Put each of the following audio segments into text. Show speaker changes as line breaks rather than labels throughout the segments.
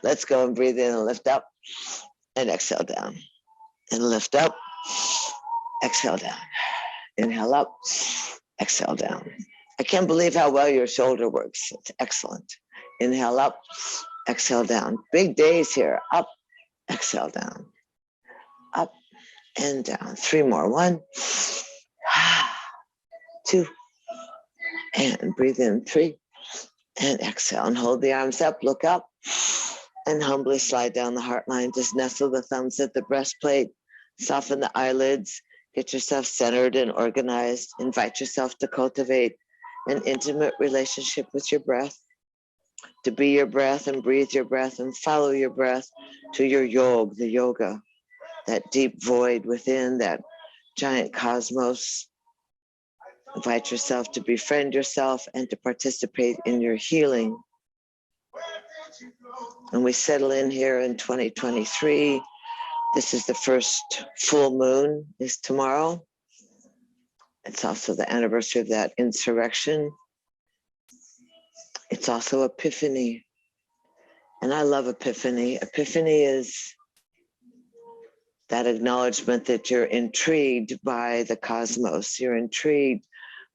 Let's go and breathe in and lift up and exhale down. And lift up, exhale down. Inhale up, exhale down. I can't believe how well your shoulder works. It's excellent. Inhale up, exhale down. Big days here. Up, exhale down. Up and down. 3 more. 1, 2, and breathe in. 3, and exhale. And hold the arms up, look up, and humbly slide down the heart line. Just nestle the thumbs at the breastplate, soften the eyelids, get yourself centered and organized. Invite yourself to cultivate an intimate relationship with your breath, to be your breath and breathe your breath and follow your breath to your the yoga, that deep void within that giant cosmos. Invite yourself to befriend yourself and to participate in your healing. And we settle in here in 2023. This is the first full moon, is tomorrow. It's also the anniversary of that insurrection. It's also Epiphany. And I love Epiphany. Epiphany is that acknowledgement that you're intrigued by the cosmos. You're intrigued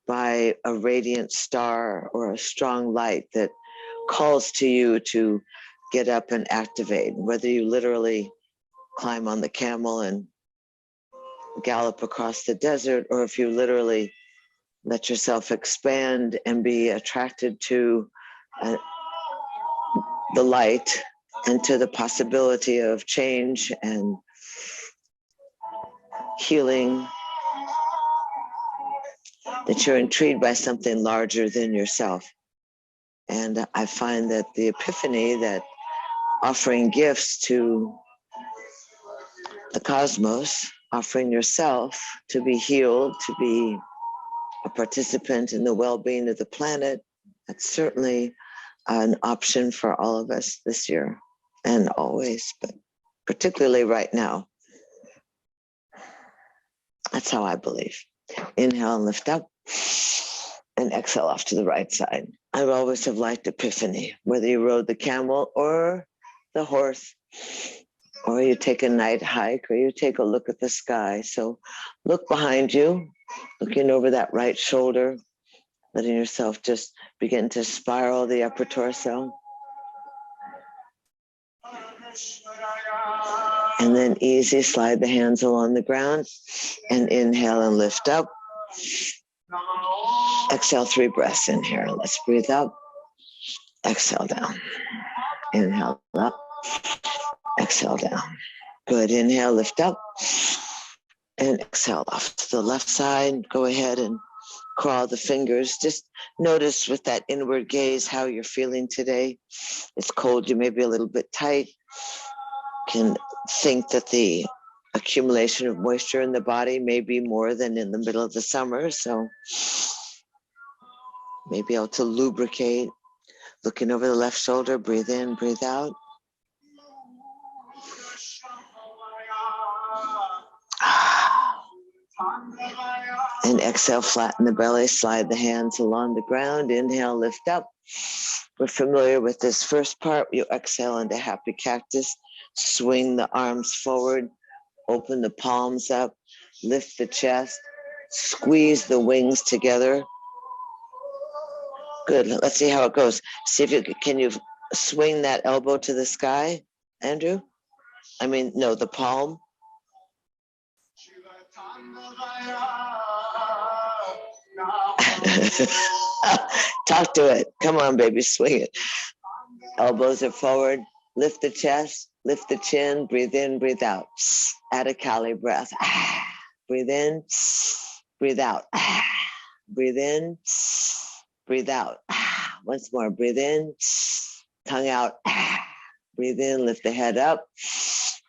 by a radiant star or a strong light that calls to you to get up and activate. Whether you literally climb on the camel and gallop across the desert, or if you literally let yourself expand and be attracted to the light and to the possibility of change and healing, that you're intrigued by something larger than yourself. And I find that the Epiphany, that offering gifts to the cosmos, offering yourself to be healed, to be a participant in the well-being of the planet, that's certainly an option for all of us this year and always, but particularly right now. That's how I believe. Inhale and lift up, and exhale off to the right side. I always have liked Epiphany, whether you rode the camel or the horse, or you take a night hike, or you take a look at the sky. So look behind you, looking over that right shoulder, letting yourself just begin to spiral the upper torso. And then easy, slide the hands along the ground and inhale and lift up. Exhale 3 breaths in here. Let's breathe up. Exhale down. Inhale up. Exhale down. Good. Inhale, lift up. And exhale off to the left side. Go ahead and crawl the fingers. Just notice with that inward gaze how you're feeling today. It's cold. You may be a little bit tight. Can think that the accumulation of moisture in the body may be more than in the middle of the summer. So maybe able to lubricate. Looking over the left shoulder, breathe in, breathe out. And exhale, flatten the belly, slide the hands along the ground. Inhale, lift up. We're familiar with this first part. You exhale into happy cactus. Swing the arms forward. Open the palms up. Lift the chest. Squeeze the wings together. Good. Let's see how it goes. See if can you swing that elbow to the sky, Andrew? I mean, no, the palm. Talk to it. Come on, baby, swing it. Elbows are forward. Lift the chest, lift the chin, breathe in, breathe out. Add a Kali breath. Breathe in, breathe out. Breathe in, breathe out. Once more, breathe in, tongue out. Breathe in, lift the head up.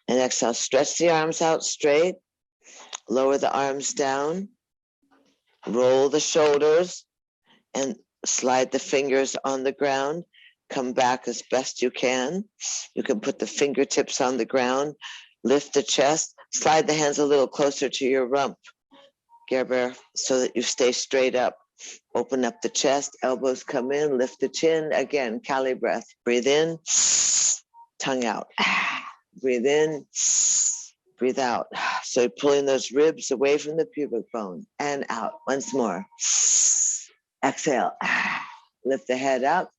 And exhale, stretch the arms out straight. Lower the arms down. Roll the shoulders and slide the fingers on the ground. Come back as best you can. You can put the fingertips on the ground. Lift the chest. Slide the hands a little closer to your rump, Gerber, so that you stay straight up. Open up the chest. Elbows come in. Lift the chin. Again, Kali breath. Breathe in. tongue out. Breathe in, breathe out. So you're pulling those ribs away from the pubic bone and out. Once more. Exhale. Lift the head up.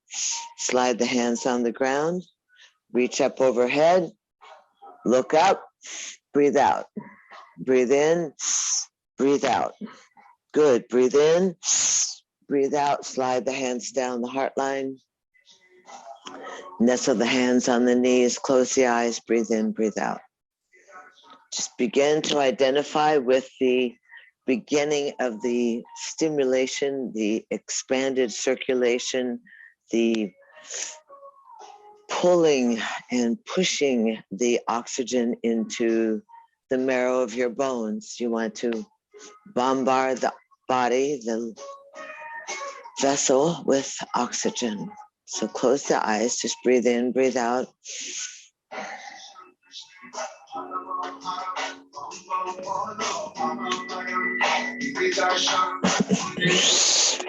Slide the hands on the ground. Reach up overhead. Look up. Breathe out. Breathe in. Breathe out. Good. Breathe in. Breathe out. Slide the hands down the heart line. Nestle the hands on the knees. Close the eyes. Breathe in. Breathe out. Just begin to identify with the beginning of the stimulation, the expanded circulation, the pulling and pushing the oxygen into the marrow of your bones. You want to bombard the body, the vessel with oxygen. So close the eyes, just breathe in, breathe out.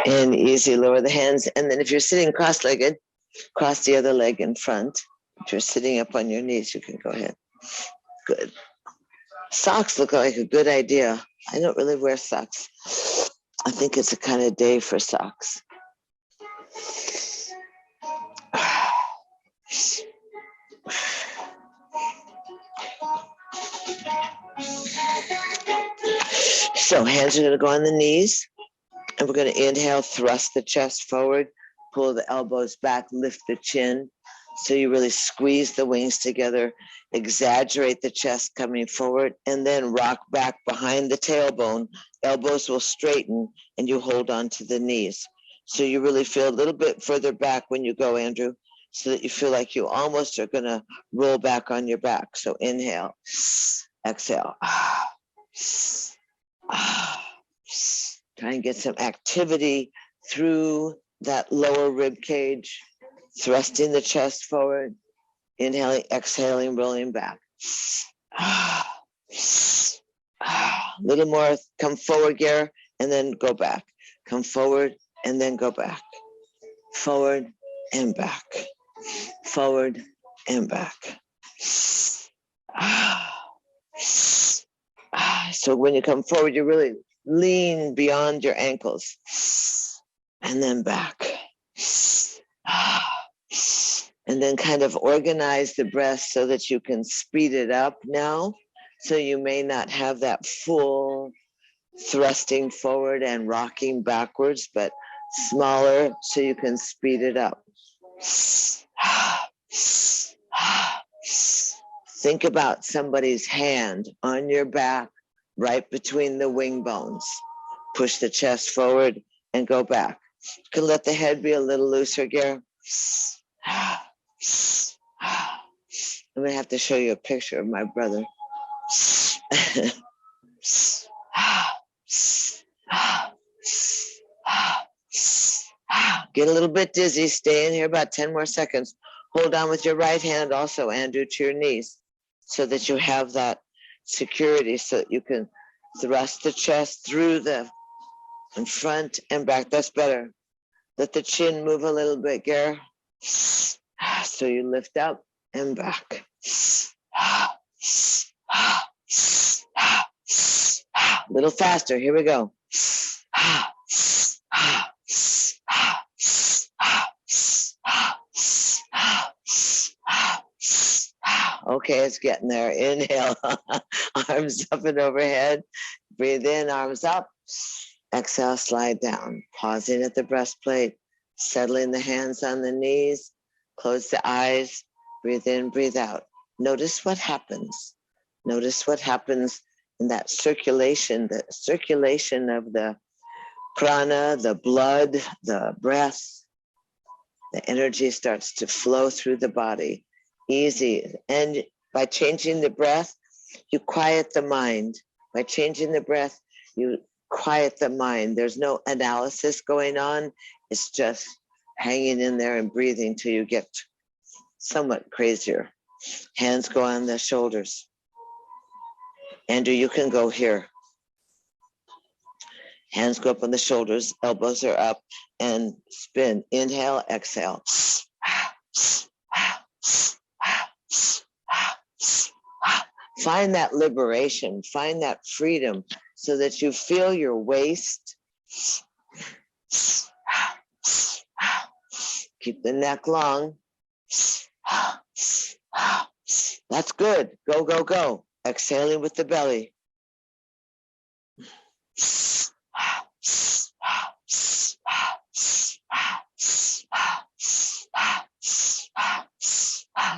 And easy, lower the hands. And then if you're sitting cross-legged, cross the other leg in front. If you're sitting up on your knees, you can go ahead. Good. Socks look like a good idea. I don't really wear socks. I think it's a kind of day for socks. So hands are going to go on the knees, and we're going to inhale, thrust the chest forward, pull the elbows back, lift the chin. So you really squeeze the wings together, exaggerate the chest coming forward, and then rock back behind the tailbone. Elbows will straighten, and you hold on to the knees. So you really feel a little bit further back when you go, Andrew, so that you feel like you almost are going to roll back on your back. So inhale, exhale. Try and get some activity through that lower rib cage, thrusting the chest forward, inhaling, exhaling, rolling back. A little more, come forward, Gare, and then go back. Come forward and then go back. Forward and back. Forward and back. So when you come forward, you really lean beyond your ankles and then back. And then kind of organize the breath so that you can speed it up now. So you may not have that full thrusting forward and rocking backwards, but smaller so you can speed it up. Think about somebody's hand on your back, right between the wing bones. Push the chest forward and go back. You can let the head be a little looser, Gare. I'm going to have to show you a picture of my brother. Get a little bit dizzy. Stay in here about 10 more seconds. Hold on with your right hand also, Andrew, to your knees so that you have that security so that you can thrust the chest through the in front and back. That's better. Let the chin move a little bit, Gare. So you lift up and back. A little faster. Here we go. Okay, it's getting there. Inhale, arms up and overhead. Breathe in, arms up. Exhale, slide down. Pausing at the breastplate. Settling the hands on the knees. Close the eyes. Breathe in, breathe out. Notice what happens. Notice what happens in that circulation, the circulation of the prana, the blood, the breath. The energy starts to flow through the body. Easy. And by changing the breath, you quiet the mind. By changing the breath, you quiet the mind. There's no analysis going on. It's just hanging in there and breathing till you get somewhat crazier. Hands go on the shoulders. Andrew, you can go here. Hands go up on the shoulders, elbows are up, and spin. Inhale, exhale. find that liberation, find that freedom so that you feel your waist. Keep the neck long. That's good. Go, go, go. Exhaling with the belly.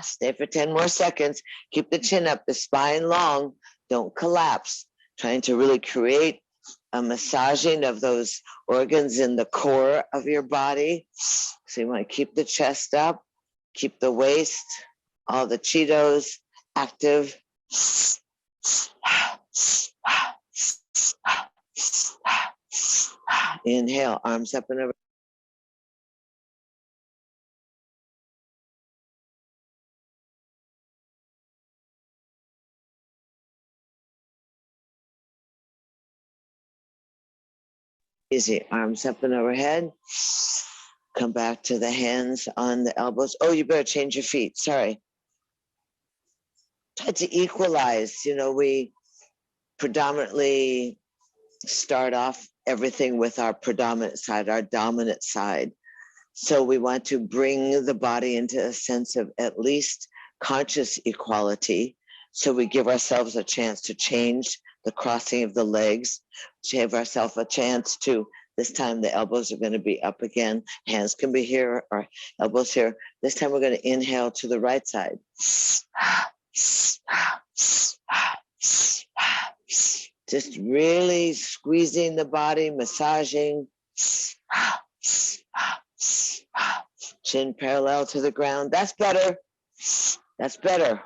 Stay for 10 more seconds. Keep the chin up, the spine long. Don't collapse. Trying to really create a massaging of those organs in the core of your body. So you want to keep the chest up, keep the waist, all the Cheetos active. Inhale, arms up and over. Easy, arms up and overhead. Come back to the hands on the elbows. Oh, you better change your feet, sorry. Try to equalize, we predominantly start off everything with our predominant side, our dominant side. So we want to bring the body into a sense of at least conscious equality. So we give ourselves a chance to change the crossing of the legs, to give ourselves a chance to, this time the elbows are going to be up again. Hands can be here or elbows here. This time we're going to inhale to the right side. Just really squeezing the body, massaging. Chin parallel to the ground. That's better. That's better.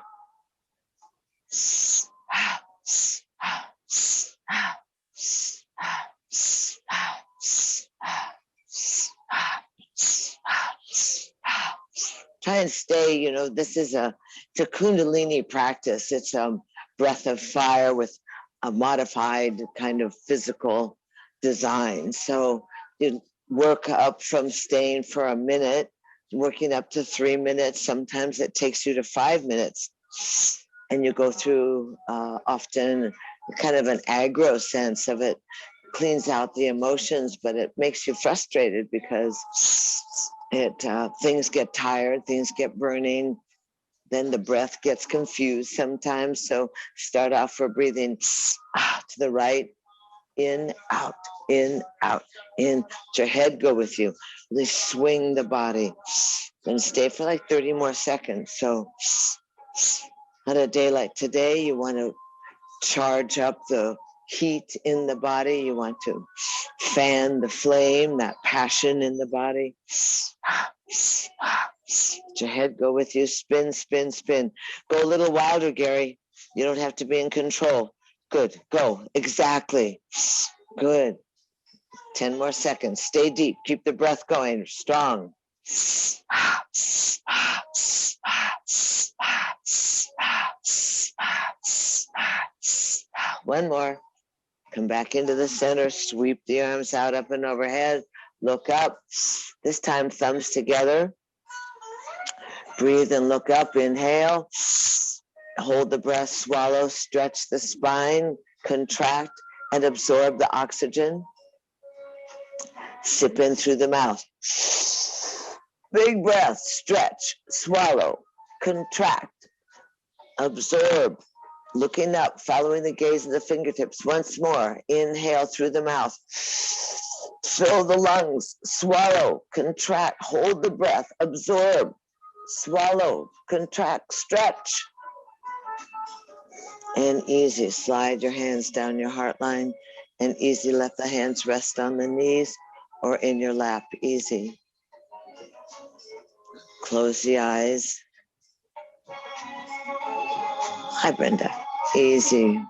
Try and stay, this is it's a Kundalini practice. It's a breath of fire with a modified kind of physical design. So you work up from staying for a minute, working up to 3 minutes. Sometimes it takes you to 5 minutes. And you go through often kind of an aggro sense of it, cleans out the emotions, but it makes you frustrated because things get tired, things get burning, then the breath gets confused sometimes. So start off for breathing to the right, in, out, in, out, in. Let your head go with you. Really swing the body and stay for like 30 more seconds. So on a day like today, you want to charge up the heat in the body. You want to fan the flame, that passion in the body. Let your head go with you. Spin, spin, spin. Go a little wilder, Gary. You don't have to be in control. Good. Go. Exactly. Good. 10 more seconds. Stay deep. Keep the breath going. Strong. One more. Come back into the center. Sweep the arms out, up and overhead. Look up. This time, thumbs together. Breathe and look up. Inhale. Hold the breath. Swallow. Stretch the spine. Contract and absorb the oxygen. Sip in through the mouth. Big breath. Stretch. Swallow. Contract. Absorb. Looking up, following the gaze of the fingertips. Once more, inhale through the mouth. Fill the lungs, swallow, contract, hold the breath, absorb, swallow, contract, stretch. And easy, slide your hands down your heart line, and easy, let the hands rest on the knees or in your lap, easy. Close the eyes. Hi, Brenda. Easy.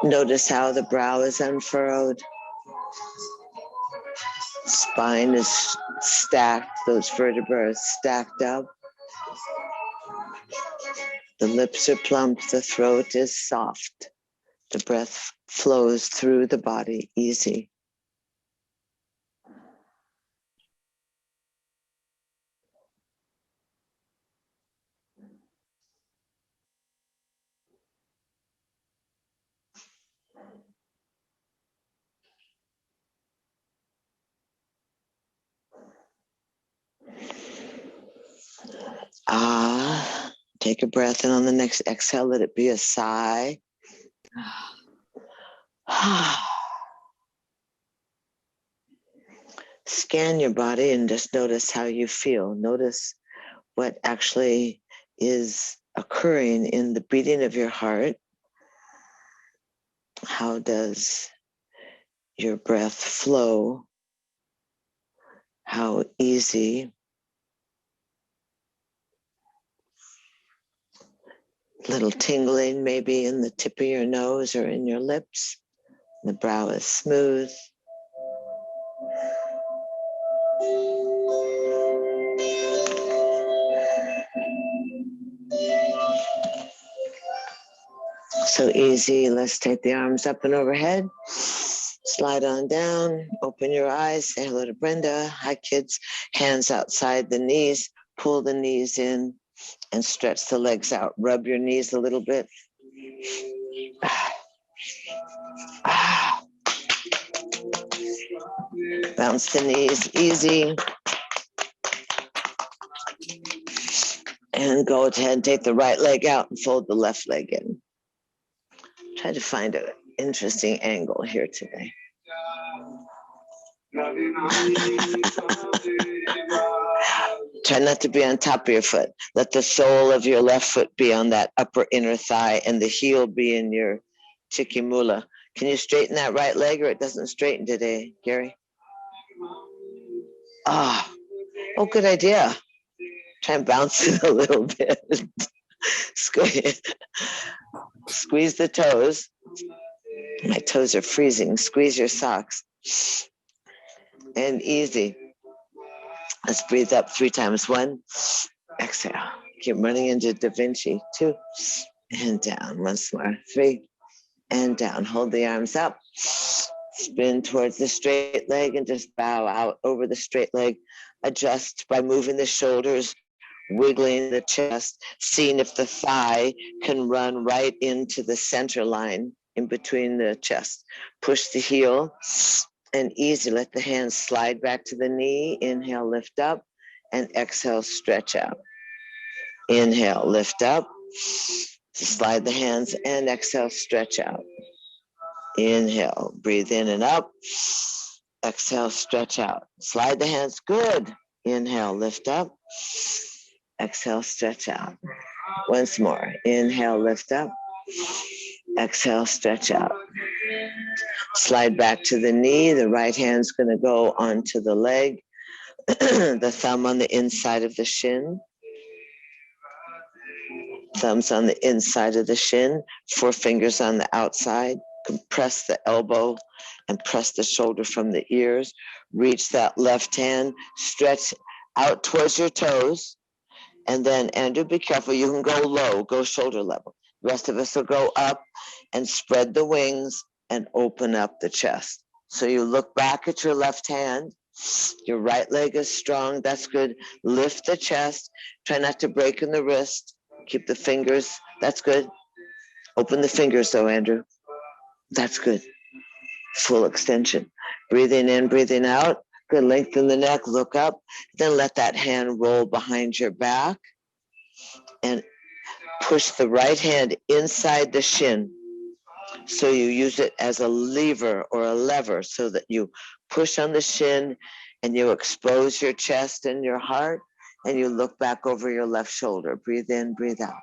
Notice how the brow is unfurrowed. Spine is stacked, those vertebrae are stacked up. The lips are plump, the throat is soft. The breath flows through the body, easy. Take a breath, and on the next exhale, let it be a sigh. Scan your body and just notice how you feel. Notice what actually is occurring in the beating of your heart. How does your breath flow? How easy? Little tingling maybe in the tip of your nose or in your lips. The brow is smooth. So easy. Let's take the arms up and overhead. Slide on down. Open your eyes. Say hello to Brenda. Hi, kids. Hands outside the knees. Pull the knees in and stretch the legs out. Rub your knees a little bit. Bounce the knees easy. And go ahead and take the right leg out and fold the left leg in. Try to find an interesting angle here today. Try not to be on top of your foot. Let the sole of your left foot be on that upper inner thigh and the heel be in your chikimula. Can you straighten that right leg, or it doesn't straighten today, Gary? Oh, good idea. Try and bounce it a little bit. Squeeze the toes. My toes are freezing. Squeeze your socks. And easy. Let's breathe up 3 times. 1, exhale. Keep running into Da Vinci. 2, and down. Once more. 3, and down. Hold the arms up. Spin towards the straight leg and just bow out over the straight leg. Adjust by moving the shoulders, wiggling the chest, seeing if the thigh can run right into the center line in between the chest. Push the heel and easy. Let the hands slide back to the knee. Inhale, lift up, and exhale, stretch out. Inhale, lift up, slide the hands, and exhale, stretch out. Inhale, breathe in and up. Exhale, stretch out. Slide the hands, good. Inhale, lift up. Exhale, stretch out. Once more. Inhale, lift up. Exhale, stretch out. Slide back to the knee. The right hand's going to go onto the leg. The thumb on the inside of the shin. Thumbs on the inside of the shin. 4 fingers on the outside. Compress the elbow and press the shoulder from the ears. Reach that left hand. Stretch out towards your toes. And then, Andrew, be careful. You can go low, go shoulder level. The rest of us will go up and spread the wings and open up the chest. So you look back at your left hand. Your right leg is strong. That's good. Lift the chest. Try not to break in the wrist. Keep the fingers. That's good. Open the fingers, though, Andrew. That's good. Full extension. Breathing in, breathing out. Good. Lengthen the neck. Look up. Then let that hand roll behind your back. And push the right hand inside the shin. So you use it as a lever or a lever so that you push on the shin and you expose your chest and your heart, and you look back over your left shoulder. Breathe in, breathe out.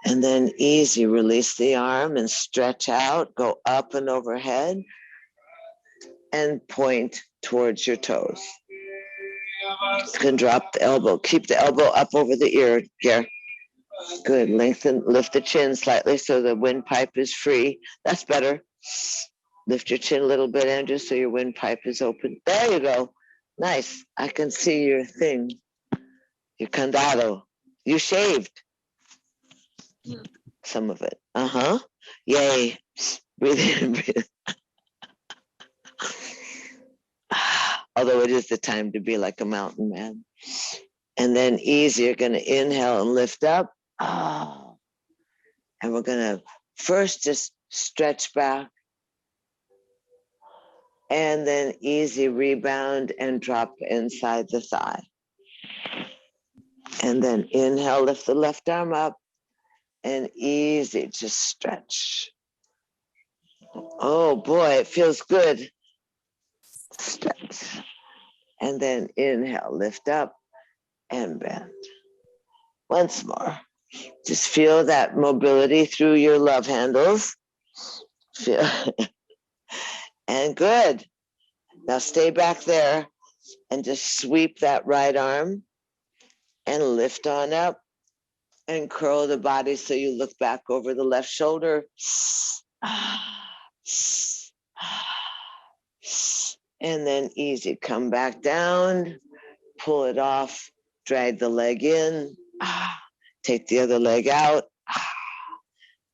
And then easy, release the arm and stretch out, go up and overhead, and point towards your toes. You can drop the elbow. Keep the elbow up over the ear here. Good. Lengthen, lift the chin slightly so the windpipe is free. That's better. Lift your chin a little bit, Andrew, so your windpipe is open. There you go. Nice. I can see your thing. Your candado. You shaved. Some of it. Yay. Breathe in, breathe. Although it is the time to be like a mountain man. And then easy, you're going to inhale and lift up. And we're going to first just stretch back. And then easy rebound and drop inside the thigh. And then inhale, lift the left arm up, and easy, just stretch. Oh boy, it feels good. Stretch. And then inhale, lift up and bend. Once more. Just feel that mobility through your love handles. Feel and good. Now stay back there and just sweep that right arm and lift on up and curl the body so you look back over the left shoulder. And then easy, come back down, pull it off, drag the leg in, take the other leg out,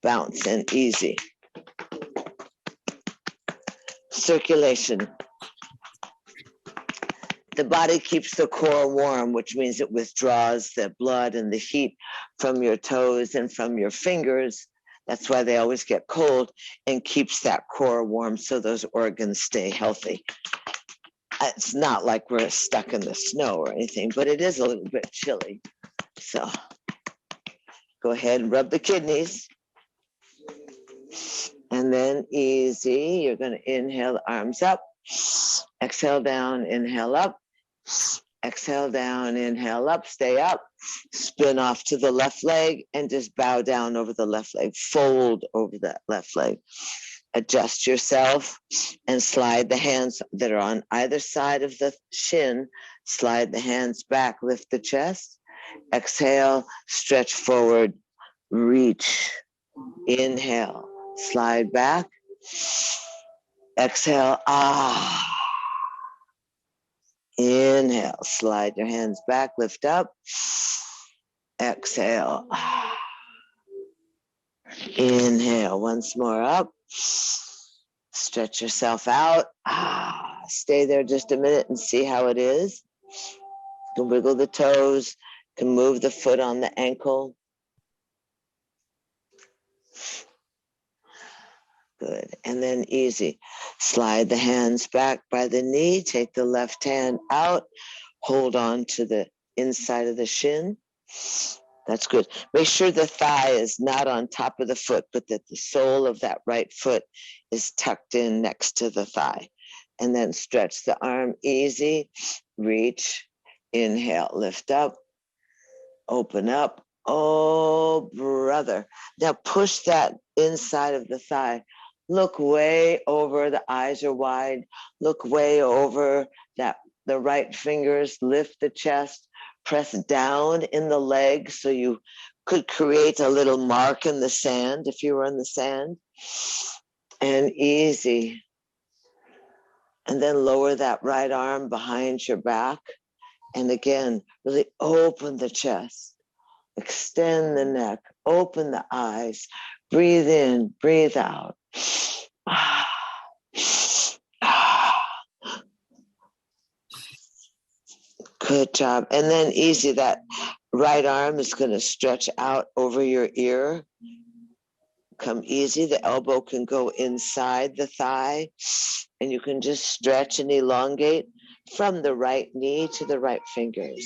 bounce, and easy. Circulation. The body keeps the core warm, which means it withdraws the blood and the heat from your toes and from your fingers. That's why they always get cold, and keeps that core warm so those organs stay healthy. It's not like we're stuck in the snow or anything, but it is a little bit chilly. So go ahead and rub the kidneys. And then easy, you're going to inhale the arms up, exhale down, inhale up, exhale down, inhale up, stay up, spin off to the left leg and just bow down over the left leg, fold over that left leg. Adjust yourself and slide the hands that are on either side of the shin, slide the hands back, lift the chest, exhale, stretch forward, reach, inhale, slide back, exhale, inhale, slide your hands back, lift up, exhale, inhale, once more up, stretch yourself out, stay there just a minute and see how it is. You can wiggle the toes, you can move the foot on the ankle. Good. And then easy. Slide the hands back by the knee. Take the left hand out. Hold on to the inside of the shin. That's good. Make sure the thigh is not on top of the foot, but that the sole of that right foot is tucked in next to the thigh. And then stretch the arm easy. Reach. Inhale. Lift up. Open up. Oh, brother. Now push that inside of the thigh. Look way over, the eyes are wide. Look way over that, the right fingers, lift the chest, press down in the leg so you could create a little mark in the sand if you were in the sand. And easy. And then lower that right arm behind your back. And again, really open the chest, extend the neck, open the eyes, breathe in, breathe out. Good job. And then easy, that right arm is going to stretch out over your ear. Come easy. The elbow can go inside the thigh, and you can just stretch and elongate from the right knee to the right fingers.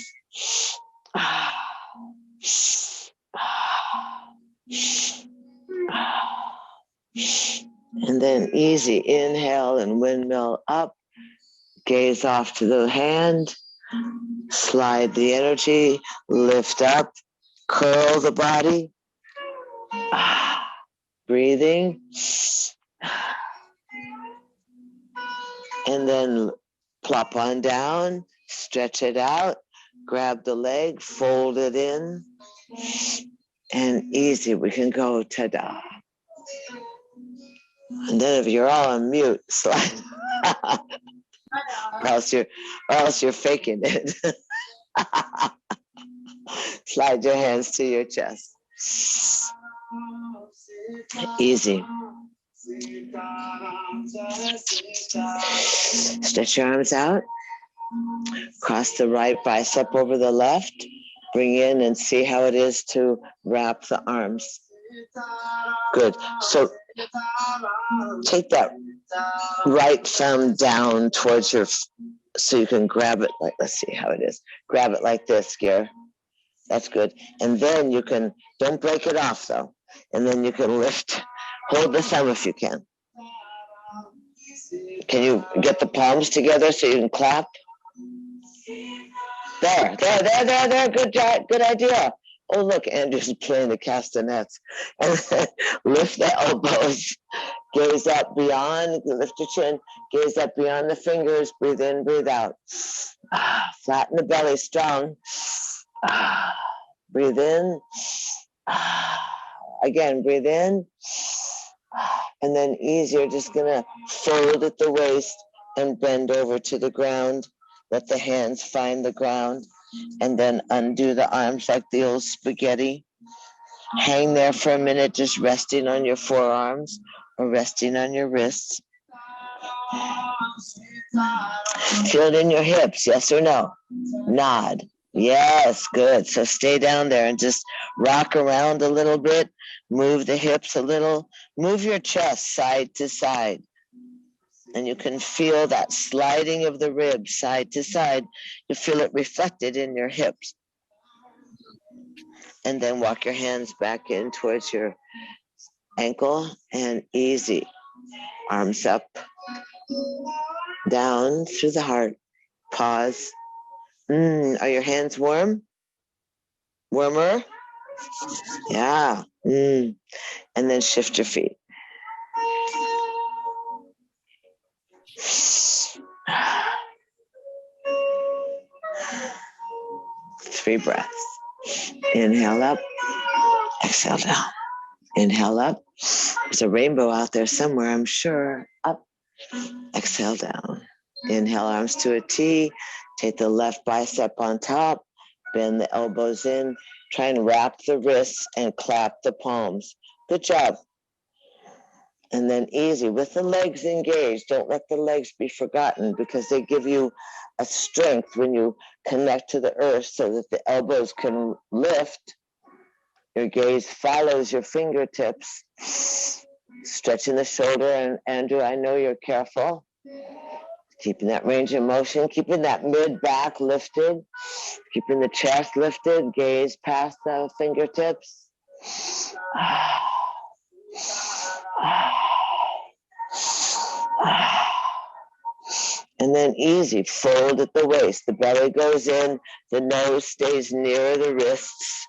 And then easy, inhale and windmill up, gaze off to the hand, slide the energy, lift up, curl the body, breathing, and then plop on down, stretch it out, grab the leg, fold it in, and easy, we can go ta-da. And then if you're all on mute, slide. or else you're faking it. Slide your hands to your chest. Easy. Stretch your arms out. Cross the right bicep over the left. Bring in and see how it is to wrap the arms. Good. So take that right thumb down towards your, so you can grab it like, let's see how it is. Grab it like this, Gare. That's good. And then you can, don't break it off though. And then you can lift, hold the thumb if you can. Can you get the palms together so you can clap? There. Good job, good idea. Oh, look, Andrew's playing the castanets. And then lift the elbows, gaze up beyond, lift your chin, gaze up beyond the fingers, breathe in, breathe out. Flatten the belly, strong. Breathe in. Again, breathe in. And then ease, you're just gonna fold at the waist and bend over to the ground. Let the hands find the ground. And then undo the arms like the old spaghetti. Hang there for a minute, just resting on your forearms or resting on your wrists. Feel it in your hips, yes or no? Nod. Yes, good. So stay down there and just rock around a little bit. Move the hips a little. Move your chest side to side. And you can feel that sliding of the ribs side to side. You feel it reflected in your hips. And then walk your hands back in towards your ankle and easy. Arms up, down through the heart. Pause. Are your hands warm? Warmer? Yeah. And then shift your feet. 3 breaths. Inhale up, exhale down. Inhale up. There's a rainbow out there somewhere, I'm sure. Up, exhale down. Inhale, arms to a T. Take the left bicep on top. Bend the elbows in. Try and wrap the wrists and clap the palms. Good job. And then easy, with the legs engaged. Don't let the legs be forgotten because they give you a strength when you connect to the earth so that the elbows can lift. Your gaze follows your fingertips. Stretching the shoulder. And Andrew, I know you're careful. Keeping that range of motion, keeping that mid-back lifted, keeping the chest lifted, gaze past the fingertips. And then easy, fold at the waist. The belly goes in, the nose stays near the wrists,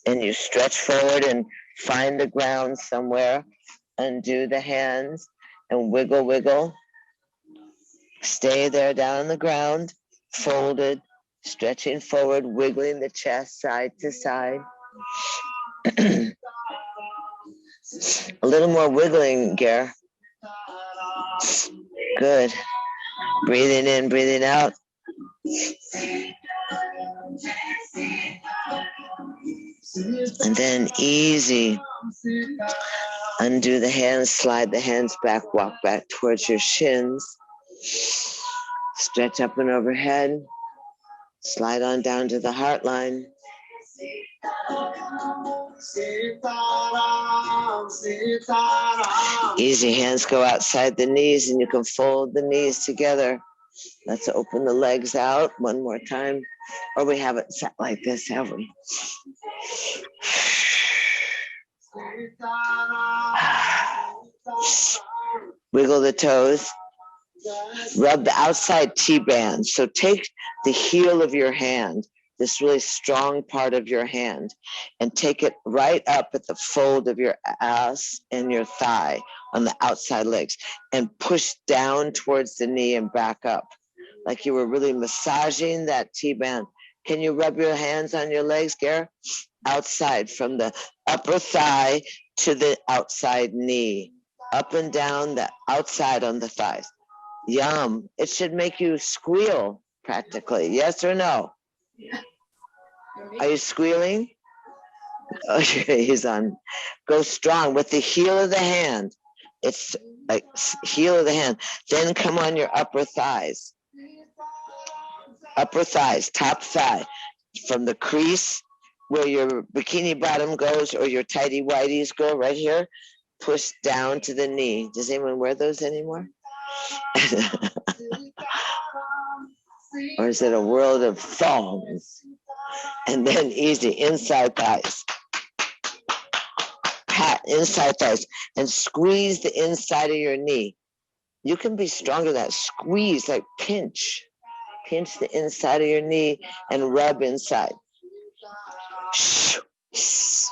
and you stretch forward and find the ground somewhere. Undo the hands and wiggle, wiggle. Stay there down on the ground, folded, stretching forward, wiggling the chest side to side. A little more wiggling, Gare. Good. Breathing in, breathing out. And then easy. Undo the hands, slide the hands back, walk back towards your shins. Stretch up and overhead. Slide on down to the heart line. Easy, hands go outside the knees and you can fold the knees together. Let's open the legs out one more time. Or we haven't sat like this, have we? Wiggle the toes. Rub the outside T-band. So take the heel of your hand, this really strong part of your hand, and take it right up at the fold of your ass and your thigh on the outside legs and push down towards the knee and back up like you were really massaging that T-band. Can you rub your hands on your legs, Gare? Outside, from the upper thigh to the outside knee, up and down the outside on the thighs. Yum. It should make you squeal practically. Yes or no? Yeah. Are you squealing? Okay, he's on. Go strong with the heel of the hand. It's like heel of the hand. Then come on your upper thighs. Upper thighs, top thigh. From the crease where your bikini bottom goes or your tighty whities go right here. push down to the knee. Does anyone wear those anymore? Or is it a world of thongs? And then easy, inside thighs. Pat inside thighs and squeeze the inside of your knee. You can be stronger than that. Squeeze, like pinch. Pinch the inside of your knee and rub inside. Squeeze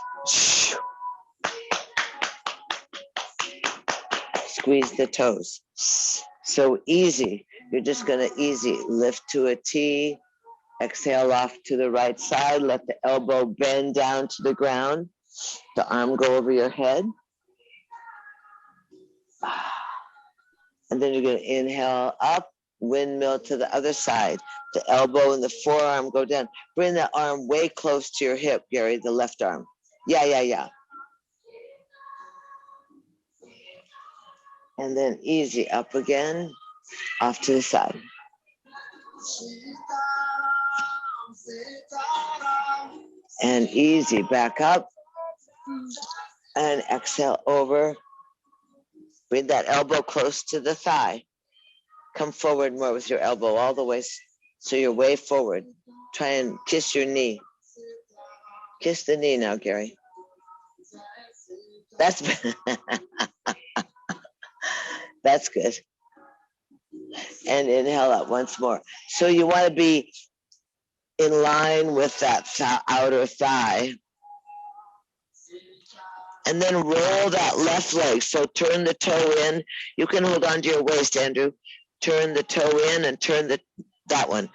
the toes. So easy. You're just going to easy lift to a T. Exhale off to the right side. Let the elbow bend down to the ground. The arm go over your head. And then you're going to inhale up, windmill to the other side. The elbow and the forearm go down. Bring that arm way close to your hip, Gary, the left arm. Yeah. And then easy up again, off to the side. And easy back up. And exhale over. Bring that elbow close to the thigh. Come forward more with your elbow all the way, so you're way forward. Try and kiss your knee. Kiss the knee now, Gary. That's that's good. And inhale up once more. So you want to be in line with that outer thigh. And then roll that left leg. So turn the toe in. You can hold on to your waist, Andrew. Turn the toe in and turn that one.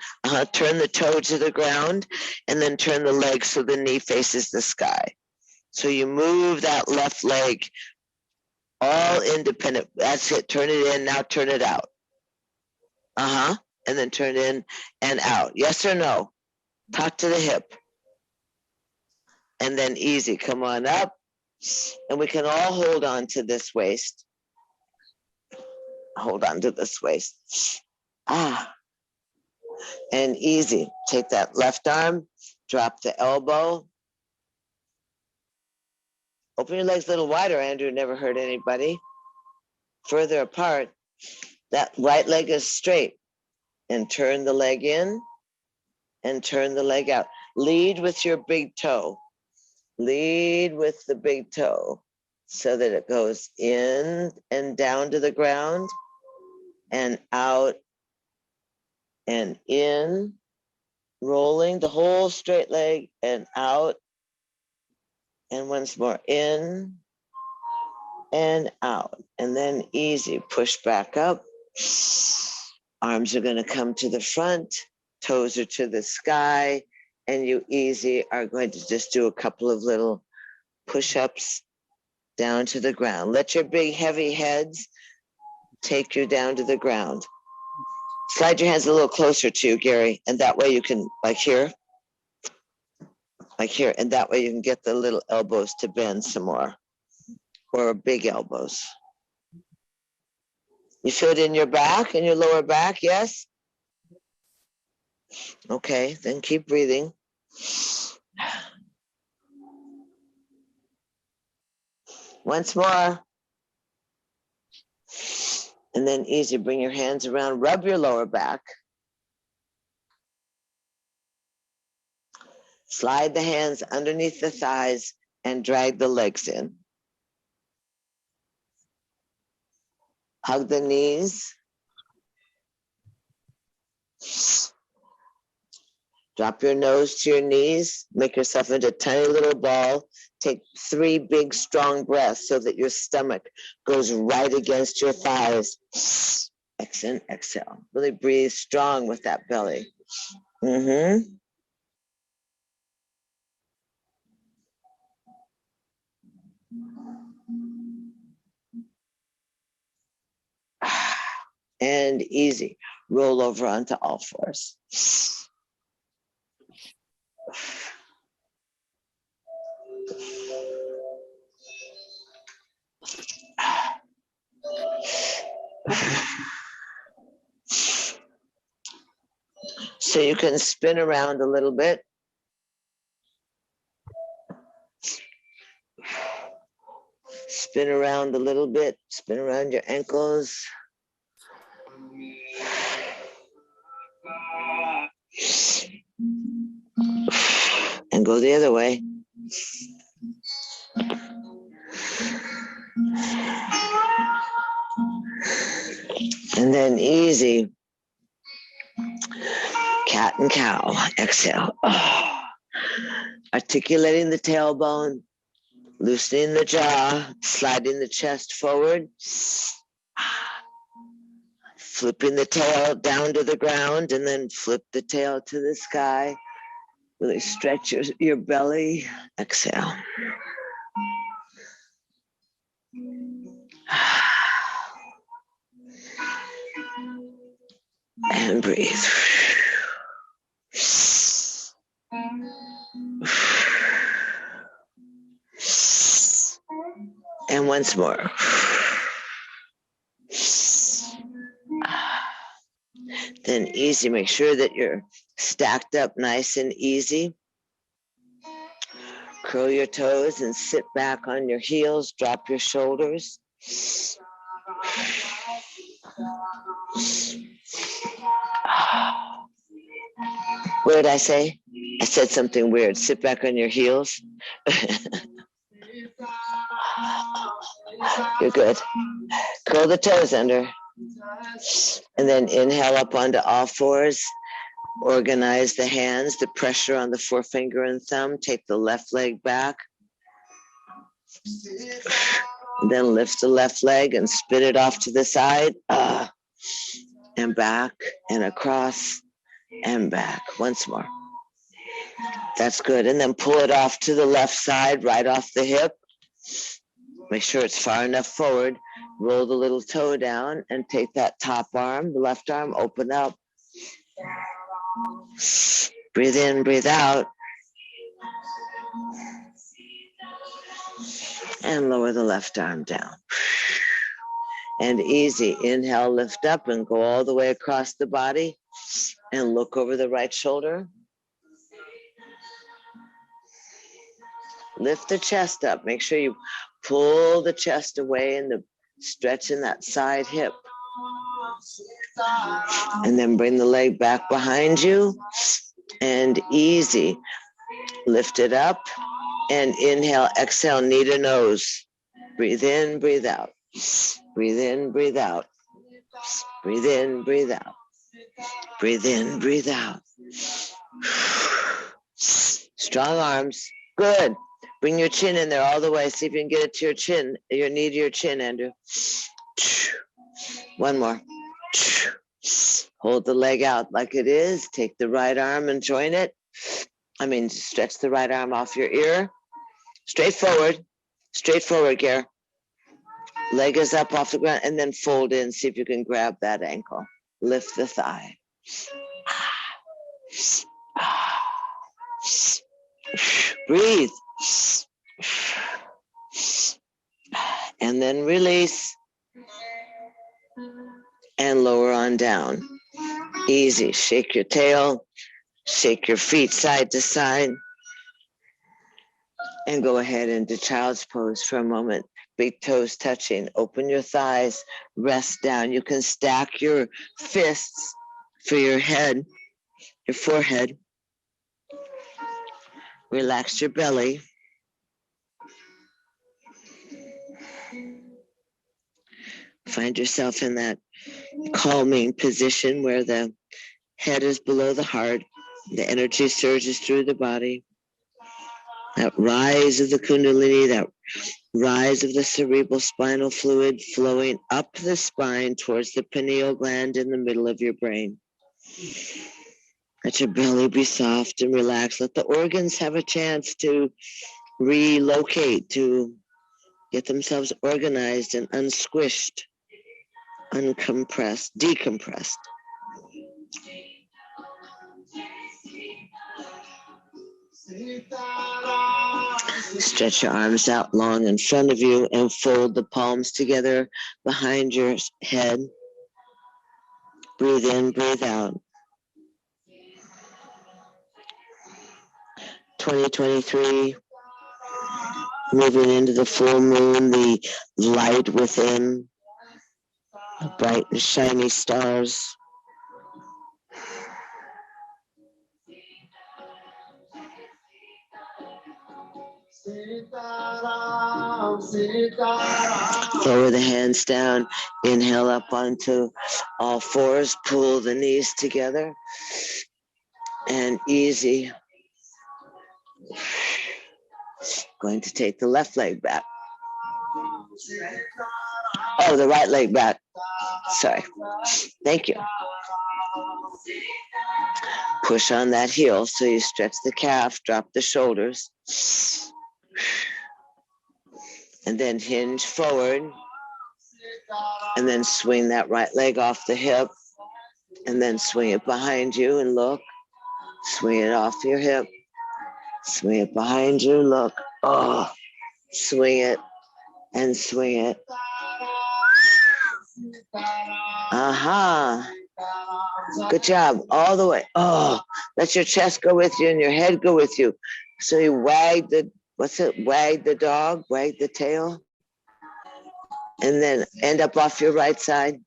Turn the toe to the ground and then turn the leg so the knee faces the sky. So you move that left leg all independent. That's it. Turn it in. Now turn it out. And then turn in and out. Yes or no? Talk to the hip. And then easy. Come on up. And we can all hold on to this waist. Hold on to this waist. And easy. Take that left arm, drop the elbow. Open your legs a little wider, Andrew. Never hurt anybody. Further apart. That right leg is straight. And turn the leg in and turn the leg out. Lead with your big toe. Lead with the big toe so that it goes in and down to the ground and out and in, rolling the whole straight leg and out. And once more, in and out. And then easy, push back up. Arms are going to come to the front, toes are to the sky. And you easy are going to just do a couple of little push-ups down to the ground. Let your big heavy heads take you down to the ground. Slide your hands a little closer to you, Gary, and that way you can, like here, and that way you can get the little elbows to bend some more, or big elbows. You feel it in your back, in your lower back, yes? Okay, then keep breathing. Once more. And then easy, bring your hands around, rub your lower back. Slide the hands underneath the thighs and drag the legs in. Hug the knees. Drop your nose to your knees. Make yourself into a tiny little ball. Take 3 big, strong breaths so that your stomach goes right against your thighs. Exhale, exhale. Really breathe strong with that belly. And easy. Roll over onto all fours. So you can spin around a little bit. spin around a little bit, spin around your ankles. And go the other way. And then easy. Cat and cow. Exhale. Oh. Articulating the tailbone. Loosening the jaw. Sliding the chest forward. Flipping the tail down to the ground. And then flip the tail to the sky. Really stretch your belly. Exhale. And breathe. And once more. Then easy. Make sure that you're stacked up nice and easy. Curl your toes and sit back on your heels. Drop your shoulders. What did I say? I said something weird. Sit back on your heels. You're good. Curl the toes under. And then inhale up onto all fours. Organize the hands, the pressure on the forefinger and thumb. Take the left leg back. And then lift the left leg and spin it off to the side. And back and across and back. Once more. That's good. And then pull it off to the left side, right off the hip. Make sure it's far enough forward. Roll the little toe down and take that top arm, the left arm, open up. Breathe in, breathe out. And lower the left arm down. And easy. Inhale, lift up and go all the way across the body. And look over the right shoulder. Lift the chest up. Make sure you pull the chest away and stretch in that side hip. And then bring the leg back behind you. And easy. Lift it up. And inhale, exhale, knee to nose. Breathe in, breathe out. Breathe in, breathe out. Breathe in, breathe out. Breathe in, breathe out. Strong arms. Good. Bring your chin in there all the way. See if you can get it to your chin, your knee to your chin, Andrew. One more. Hold the leg out like it is. Take the right arm and join it. Stretch the right arm off your ear. Straight forward. Straight forward, Gare. Leg is up off the ground and then fold in. See if you can grab that ankle. Lift the thigh. Breathe. And then release. And lower on down. Easy. Shake your tail. Shake your feet side to side. And go ahead into child's pose for a moment. Big toes touching. Open your thighs. Rest down. You can stack your fists for your head, your forehead. Relax your belly. Find yourself in that calming position where the head is below the heart. The energy surges through the body. That rise of the Kundalini, that rise of the cerebral spinal fluid flowing up the spine towards the pineal gland in the middle of your brain. Let your belly be soft and relaxed. Let the organs have a chance to relocate, to get themselves organized and unsquished, uncompressed, decompressed. Stretch your arms out long in front of you and fold the palms together behind your head. Breathe in, breathe out. 2023 moving into the full moon, the light within, the bright and shiny stars. Lower the hands down, inhale up onto all fours, pull the knees together, and easy. Going to take the left leg back. Oh, the right leg back. Sorry. Thank you. Push on that heel so you stretch the calf, drop the shoulders. And then hinge forward. And then swing that right leg off the hip. And then swing it behind you and look. Swing it off your hip. Swing it behind you, look. Oh, swing it and swing it. Aha. Good job. All the way. Oh, let your chest go with you and your head go with you. So you wag the, wag the dog, wag the tail. And then end up off your right side.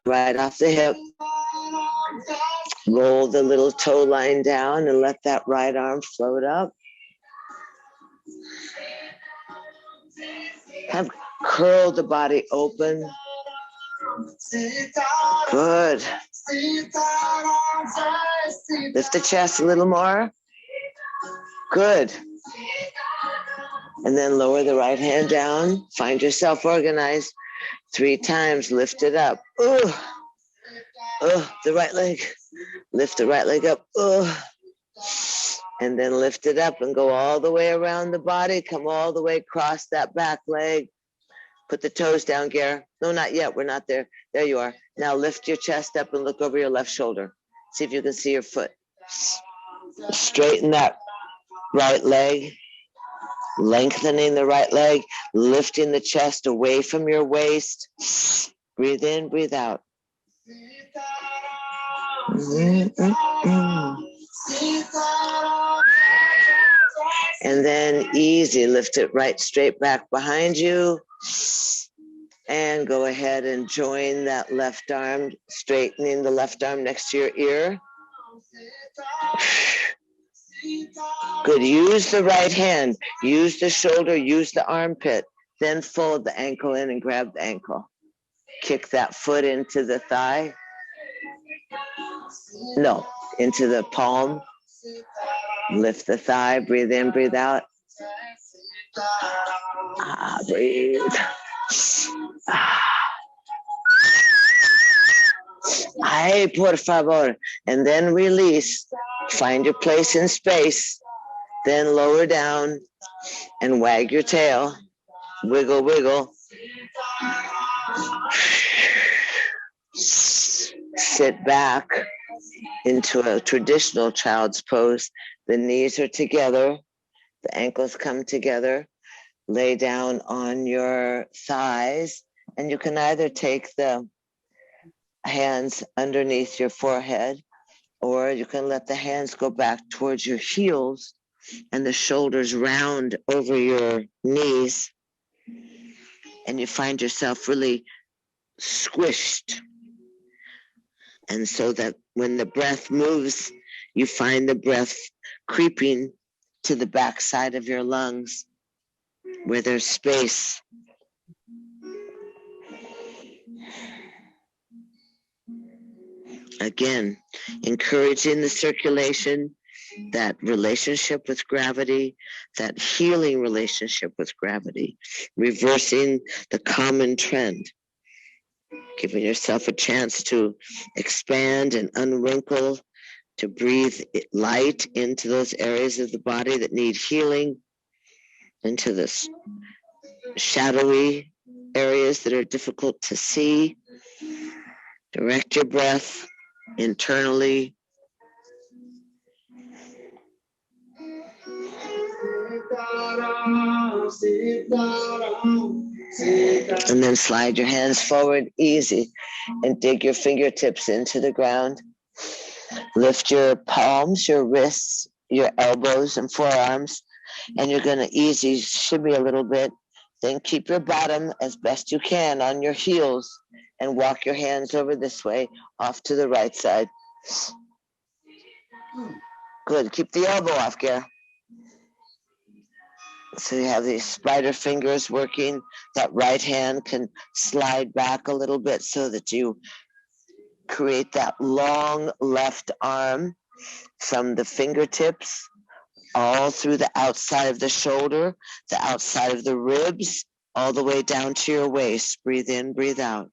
Right off the hip. Roll the little toe line down and let that right arm float up. Have curl the body open. Good. Lift the chest a little more. Good. And then lower the right hand down. Find yourself organized. 3 times. Lift it up. Ooh. The right leg. Lift the right leg up. And then lift it up and go all the way around the body. Come all the way across that back leg. Put the toes down, Gare. No, not yet. We're not there. There you are. Now lift your chest up and look over your left shoulder. See if you can see your foot. Straighten that right leg. Lengthening the right leg. Lifting the chest away from your waist. Breathe in, breathe out. And then easy, lift it right straight back behind you. And go ahead and join that left arm, straightening the left arm next to your ear. Good, use the right hand, use the shoulder, use the armpit, then fold the ankle in and grab the ankle. Kick that foot into the thigh. No, into the palm. Lift the thigh, breathe in, breathe out. Breathe. Ay, por favor. And then release. Find your place in space. Then lower down and wag your tail. Wiggle, wiggle. Sit back into a traditional child's pose. The knees are together. The ankles come together. Lay down on your thighs. And you can either take the hands underneath your forehead, or you can let the hands go back towards your heels and the shoulders round over your knees. And you find yourself really squished. And so that when the breath moves, you find the breath creeping to the back side of your lungs where there's space. Again, encouraging the circulation, that relationship with gravity, that healing relationship with gravity, reversing the common trend, giving yourself a chance to expand and unwrinkle, to breathe light into those areas of the body that need healing, into the shadowy areas that are difficult to see. Direct your breath internally. And then slide your hands forward, easy, and dig your fingertips into the ground. Lift your palms, your wrists, your elbows and forearms and you're going to easy shimmy a little bit. Then keep your bottom as best you can on your heels and walk your hands over this way off to the right side. Good. Keep the elbow off, Gare. So you have these spider fingers working. That right hand can slide back a little bit so that you create that long left arm from the fingertips all through the outside of the shoulder, the outside of the ribs, all the way down to your waist. Breathe in, breathe out.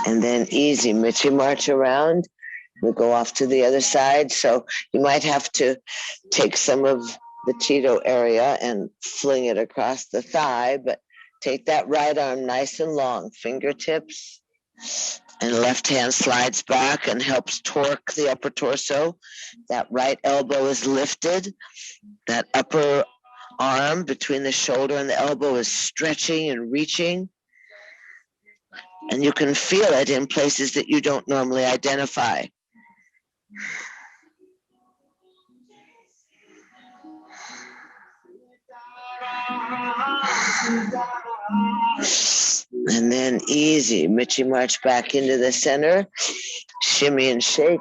And then easy, Mitchie, march around. We'll go off to the other side. So you might have to take some of the Cheeto area and fling it across the thigh, but take that right arm nice and long, fingertips, and left hand slides back and helps torque the upper torso. That right elbow is lifted. That upper arm between the shoulder and the elbow is stretching and reaching. And you can feel it in places that you don't normally identify. And then easy, Mitchie march back into the center, shimmy and shake.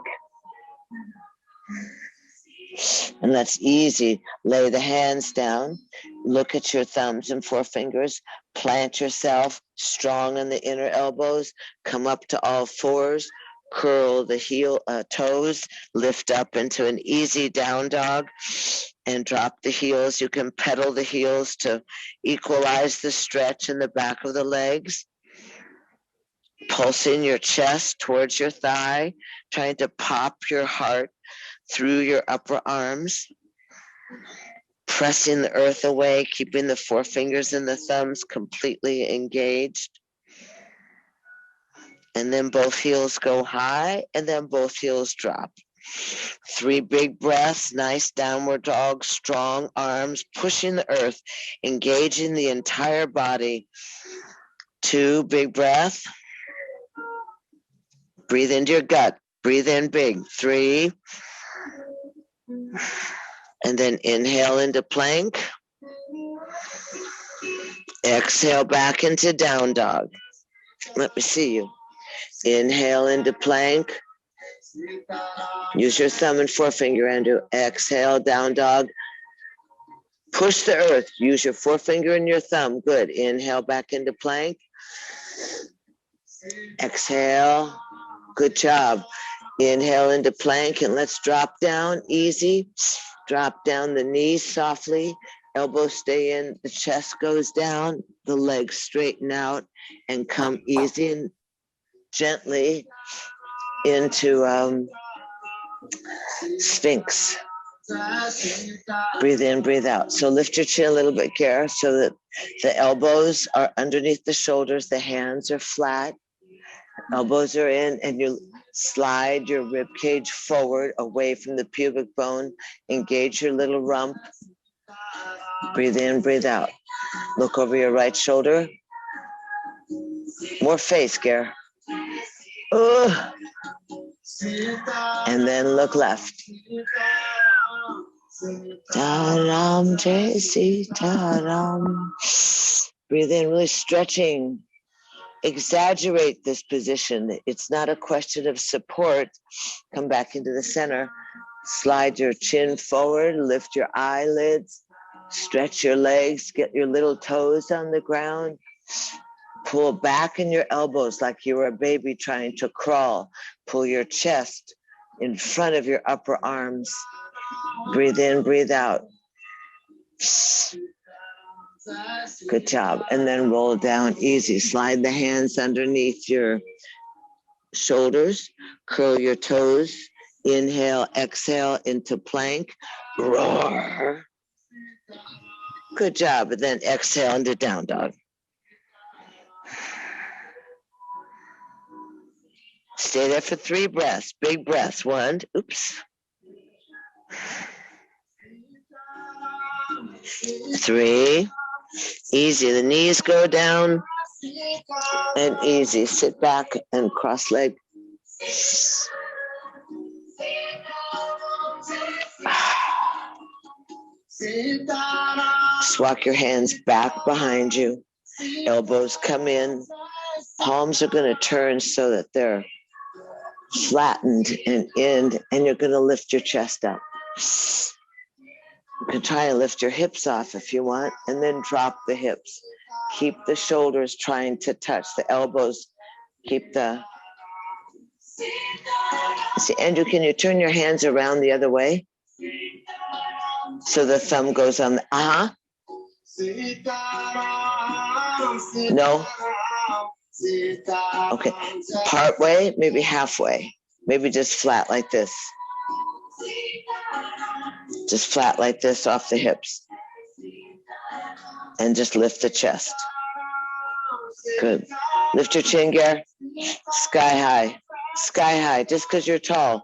And that's easy. Lay the hands down, look at your thumbs and forefingers, plant yourself strong on the inner elbows, come up to all fours, curl the toes, lift up into an easy down dog, and drop the heels. You can pedal the heels to equalize the stretch in the back of the legs. Pulsing your chest towards your thigh, trying to pop your heart through your upper arms. Pressing the earth away, keeping the forefingers and the thumbs completely engaged. And then both heels go high, and then both heels drop. 3 big breaths, nice downward dog, strong arms, pushing the earth, engaging the entire body. 2 big breath. Breathe into your gut. Breathe in big. 3. And then inhale into plank. Exhale back into down dog. Let me see you. Inhale into plank. Use your thumb and forefinger, Andrew. Exhale, down dog. Push the earth. Use your forefinger and your thumb. Good. Inhale back into plank. Exhale. Good job. Inhale into plank, and let's drop down. Easy. Drop down the knees softly. Elbows stay in. The chest goes down. The legs straighten out and come easy and gently into Sphinx. Breathe in, breathe out. So lift your chin a little bit, Gare, so that the elbows are underneath the shoulders, the hands are flat, elbows are in, and you slide your rib cage forward away from the pubic bone. Engage your little rump. Breathe in, breathe out. Look over your right shoulder. More face, Gare. And then look left. Ta-ram, JC, ta-ram. Breathe in, really stretching. Exaggerate this position. It's not a question of support. Come back into the center. Slide your chin forward, lift your eyelids, stretch your legs, get your little toes on the ground. Pull back in your elbows like you were a baby trying to crawl. Pull your chest in front of your upper arms. Breathe in, breathe out. Good job. And then roll down easy. Slide the hands underneath your shoulders. Curl your toes. Inhale, exhale into plank. Roar. Good job. And then exhale into down dog. Stay there for 3 breaths. Big breaths. 1. Oops. 3. Easy. The knees go down. And easy. Sit back and cross leg. Just walk your hands back behind you. Elbows come in. Palms are going to turn so that they're flattened and in, and you're going to lift your chest up. You can try and lift your hips off if you want, and then drop the hips. Keep the shoulders trying to touch the elbows. Keep the... See, Andrew, can you turn your hands around the other way? So the thumb goes on the... No? Okay. Part way, maybe halfway. Maybe just flat like this. Just flat like this off the hips. And just lift the chest. Good. Lift your chin, Gare. Sky high. Sky high. Just because you're tall,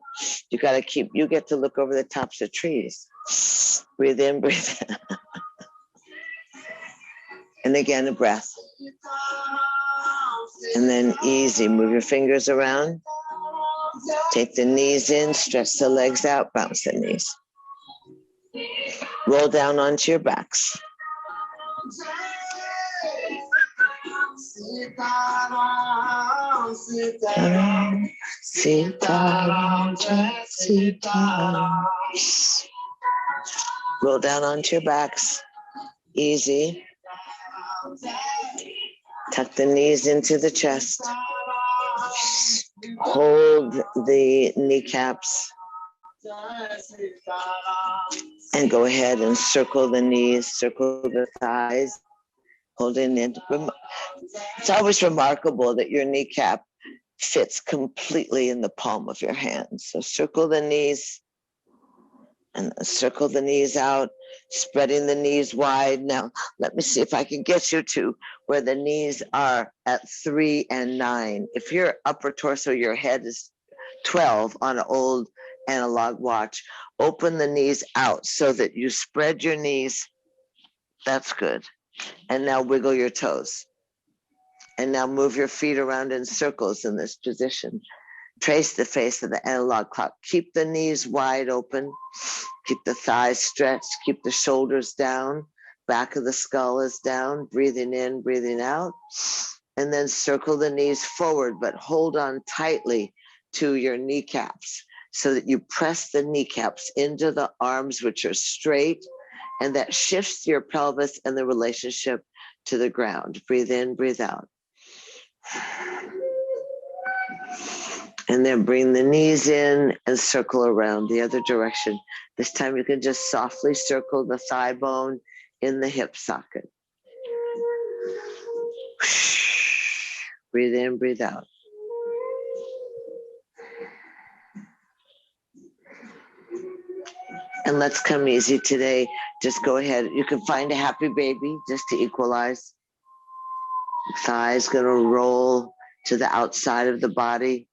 you got to keep, you get to look over the tops of trees. Breathe in, breathe out. And again, a breath. And then easy, move your fingers around. Take the knees in, stretch the legs out, bounce the knees. Roll down onto your backs. Roll down onto your backs. Easy. Tuck the knees into the chest. Hold the kneecaps. And go ahead and circle the knees, circle the thighs. Holding in. It's always remarkable that your kneecap fits completely in the palm of your hand. So circle the knees and circle the knees out, spreading the knees wide. Now, let me see if I can get you to where the knees are at 3 and 9. If your upper torso, your head is 12 on an old analog watch, open the knees out so that you spread your knees. That's good. And now wiggle your toes. And now move your feet around in circles in this position. Trace the face of the analog clock. Keep the knees wide open. Keep the thighs stretched. Keep the shoulders down. Back of the skull is down. Breathing in, breathing out. And then circle the knees forward, but hold on tightly to your kneecaps so that you press the kneecaps into the arms, which are straight, and that shifts your pelvis and the relationship to the ground. Breathe in, breathe out. And then bring the knees in and circle around the other direction. This time you can just softly circle the thigh bone in the hip socket. Breathe in, breathe out. And let's come easy today. Just go ahead. You can find a happy baby just to equalize. Thighs going to roll to the outside of the body,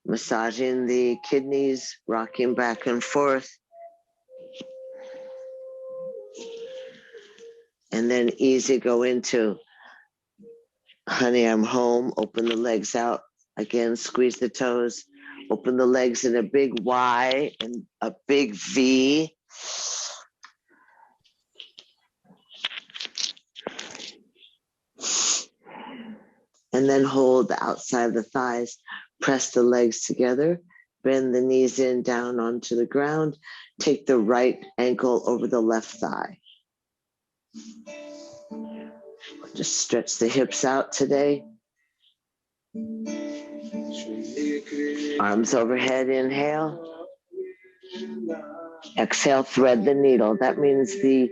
massaging the kidneys, rocking back and forth. And then easy go into honey, I'm home. Open the legs out. Again, squeeze the toes. Open the legs in a big Y and a big V. And then hold the outside of the thighs. Press the legs together. Bend the knees in down onto the ground. Take the right ankle over the left thigh. Just stretch the hips out today. Arms overhead, inhale. Exhale, thread the needle. That means the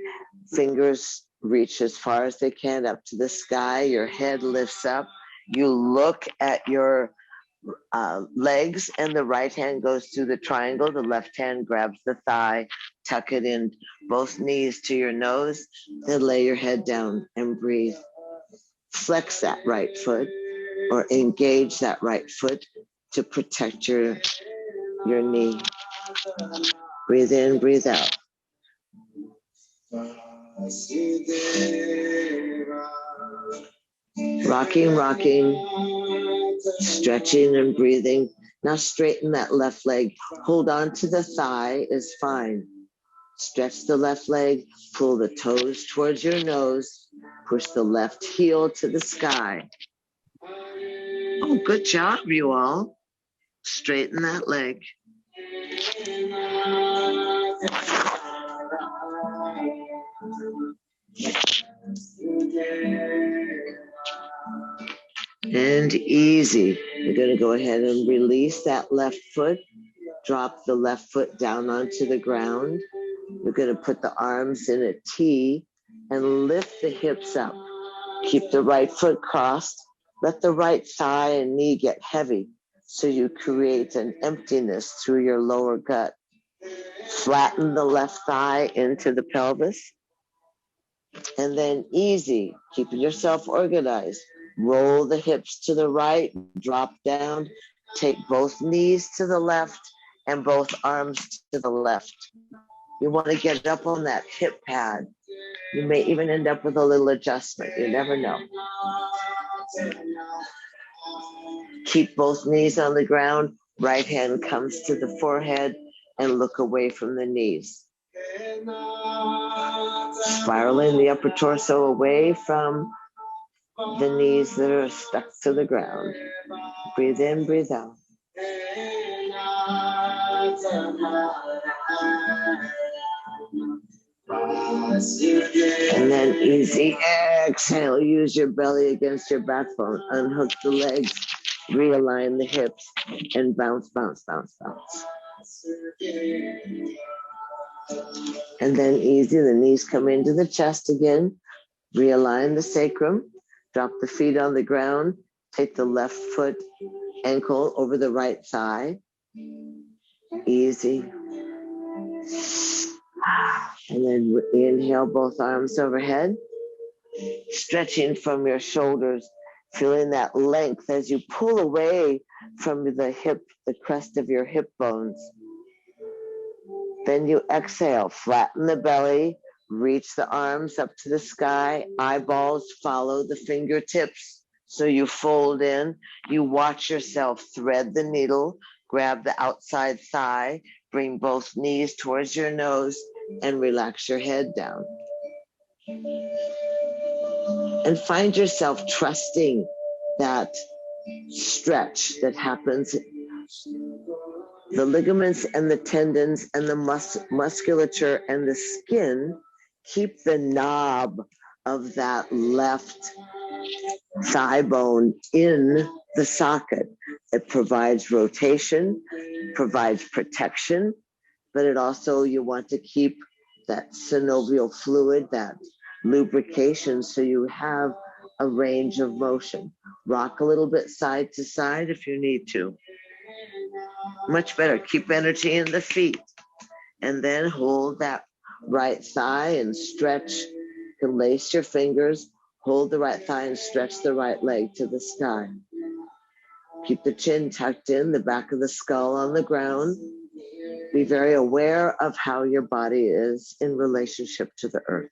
fingers reach as far as they can up to the sky. Your head lifts up. You look at your legs, and the right hand goes through the triangle. The left hand grabs the thigh. Tuck it in, both knees to your nose. Then lay your head down and breathe. Flex that right foot or engage that right foot to protect your knee. Breathe in, breathe out. Rocking, rocking, stretching and breathing. Now straighten that left leg. Hold on to the thigh is fine. Stretch the left leg, pull the toes towards your nose, push the left heel to the sky. Oh, good job, you all. Straighten that leg. And easy. You're going to go ahead and release that left foot. Drop the left foot down onto the ground. You're going to put the arms in a T and lift the hips up. Keep the right foot crossed. Let the right thigh and knee get heavy so you create an emptiness through your lower gut. Flatten the left thigh into the pelvis. And then easy, keeping yourself organized. Roll the hips to the right, drop down, take both knees to the left and both arms to the left. You want to get up on that hip pad. You may even end up with a little adjustment. You never know. Keep both knees on the ground. Right hand comes to the forehead and look away from the knees. Spiraling the upper torso away from the knees that are stuck to the ground. Breathe in, breathe out. And then easy exhale. Use your belly against your backbone. Unhook the legs. Realign the hips. And bounce, bounce, bounce, bounce. And then easy. The knees come into the chest again. Realign the sacrum. Drop the feet on the ground. Take the left foot ankle over the right thigh. Easy. And then inhale, both arms overhead. Stretching from your shoulders, feeling that length as you pull away from the hip, the crest of your hip bones. Then you exhale, flatten the belly, reach the arms up to the sky, eyeballs follow the fingertips. So you fold in, you watch yourself thread the needle, grab the outside thigh, bring both knees towards your nose, and relax your head down. And find yourself trusting that stretch that happens. The ligaments and the tendons and the musculature and the skin keep the knob of that left thigh bone in the socket. It provides rotation, provides protection, but it also, you want to keep that synovial fluid, that lubrication, so you have a range of motion. Rock a little bit side to side if you need to. Much better. Keep energy in the feet. And then hold that right thigh and stretch. You can lace your fingers. Hold the right thigh and stretch the right leg to the sky. Keep the chin tucked in, the back of the skull on the ground. Be very aware of how your body is in relationship to the earth.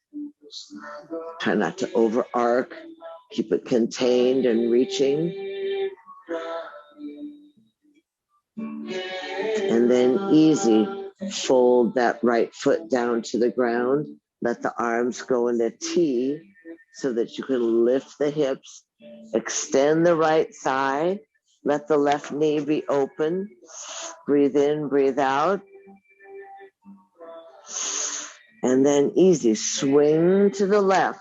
Try not to over arc. Keep it contained and reaching. And then easy, fold that right foot down to the ground. Let the arms go in a T so that you can lift the hips. Extend the right thigh. Let the left knee be open. Breathe in, breathe out. And then easy, swing to the left.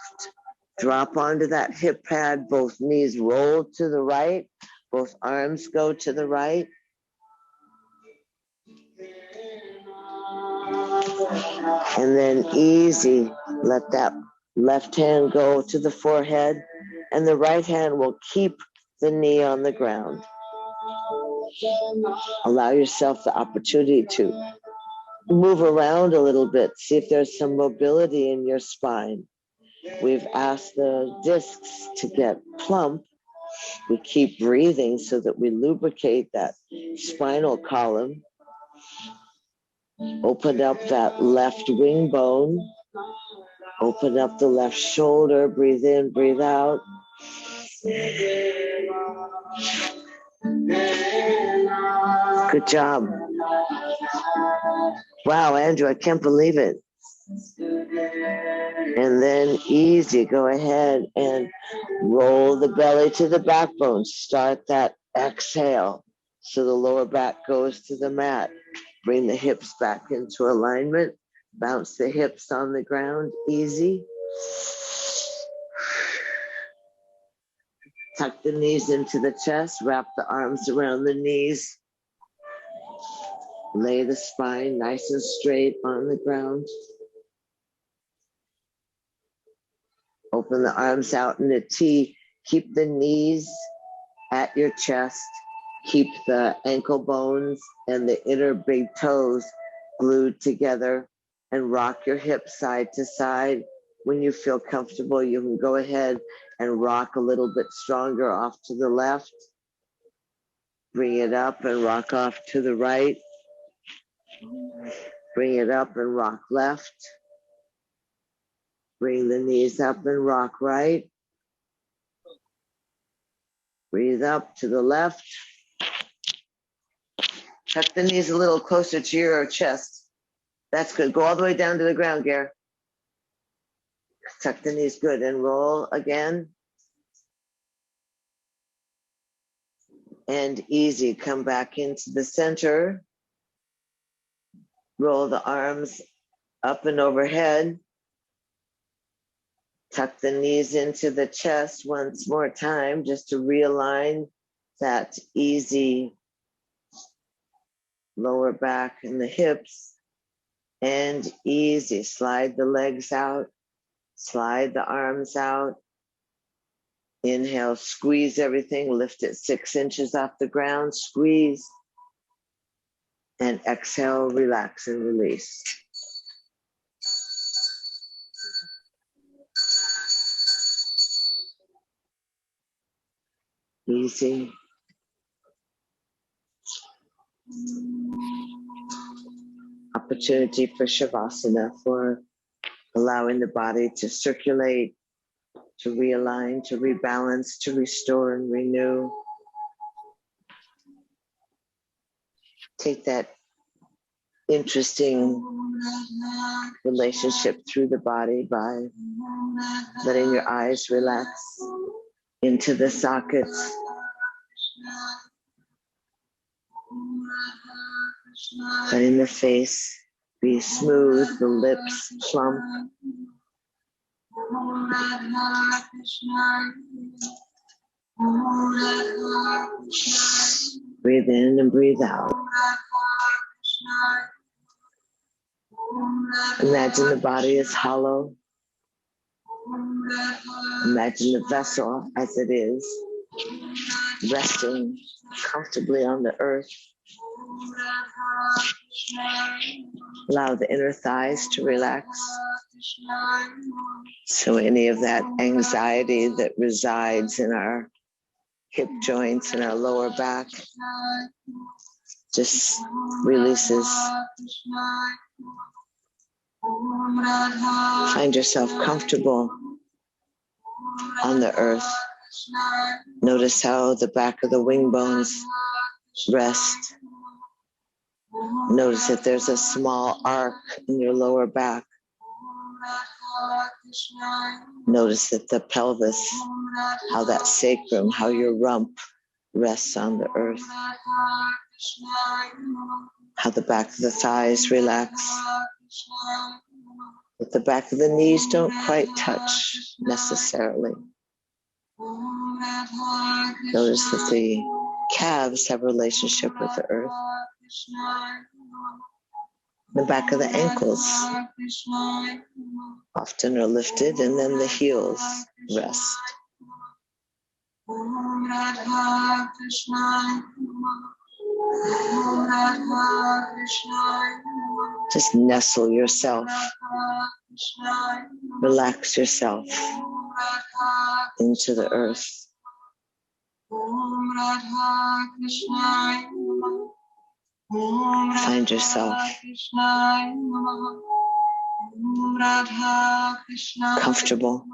Drop onto that hip pad. Both knees roll to the right. Both arms go to the right. And then easy, let that left hand go to the forehead, and the right hand will keep the knee on the ground. Allow yourself the opportunity to move around a little bit, see if there's some mobility in your spine. We've asked the discs to get plump. We keep breathing so that we lubricate that spinal column. Open up that left wing bone. Open up the left shoulder. Breathe in, breathe out. Good job. Wow, Andrew, I can't believe it. And then easy, go ahead and roll the belly to the backbone. Start that exhale so the lower back goes to the mat. Bring the hips back into alignment. Bounce the hips on the ground, easy. Tuck the knees into the chest, wrap the arms around the knees. Lay the spine nice and straight on the ground. Open the arms out in a T. Keep the knees at your chest. Keep the ankle bones and the inner big toes glued together, and rock your hips side to side. When you feel comfortable, you can go ahead and rock a little bit stronger off to the left. Bring it up and rock off to the right. Bring it up and rock left. Bring the knees up and rock right. Breathe up to the left. Tuck the knees a little closer to your chest. That's good. Go all the way down to the ground, Gare. Tuck the knees, good. And roll again. And easy. Come back into the center. Roll the arms up and overhead. Tuck the knees into the chest once more time, just to realign that easy lower back and the hips. And easy, slide the legs out, slide the arms out. Inhale, squeeze everything, lift it 6 inches off the ground, squeeze. And exhale, relax and release. Easy. Opportunity for Shavasana, for allowing the body to circulate, to realign, to rebalance, to restore and renew. Take that interesting relationship through the body by letting your eyes relax into the sockets. Letting the face be smooth, the lips plump. Breathe in and breathe out. Imagine the body is hollow. Imagine the vessel as it is, resting comfortably on the earth. Allow the inner thighs to relax. So any of that anxiety that resides in our hip joints and our lower back just releases. Find yourself comfortable on the earth. Notice how the back of the wing bones rest. Notice that there's a small arc in your lower back. Notice that the pelvis, how that sacrum, how your rump rests on the earth. How the back of the thighs relax. But the back of the knees don't quite touch necessarily. Notice that the calves have a relationship with the earth. The back of the ankles often are lifted, and then the heels rest. Just nestle yourself, relax yourself into the earth. Find yourself comfortable.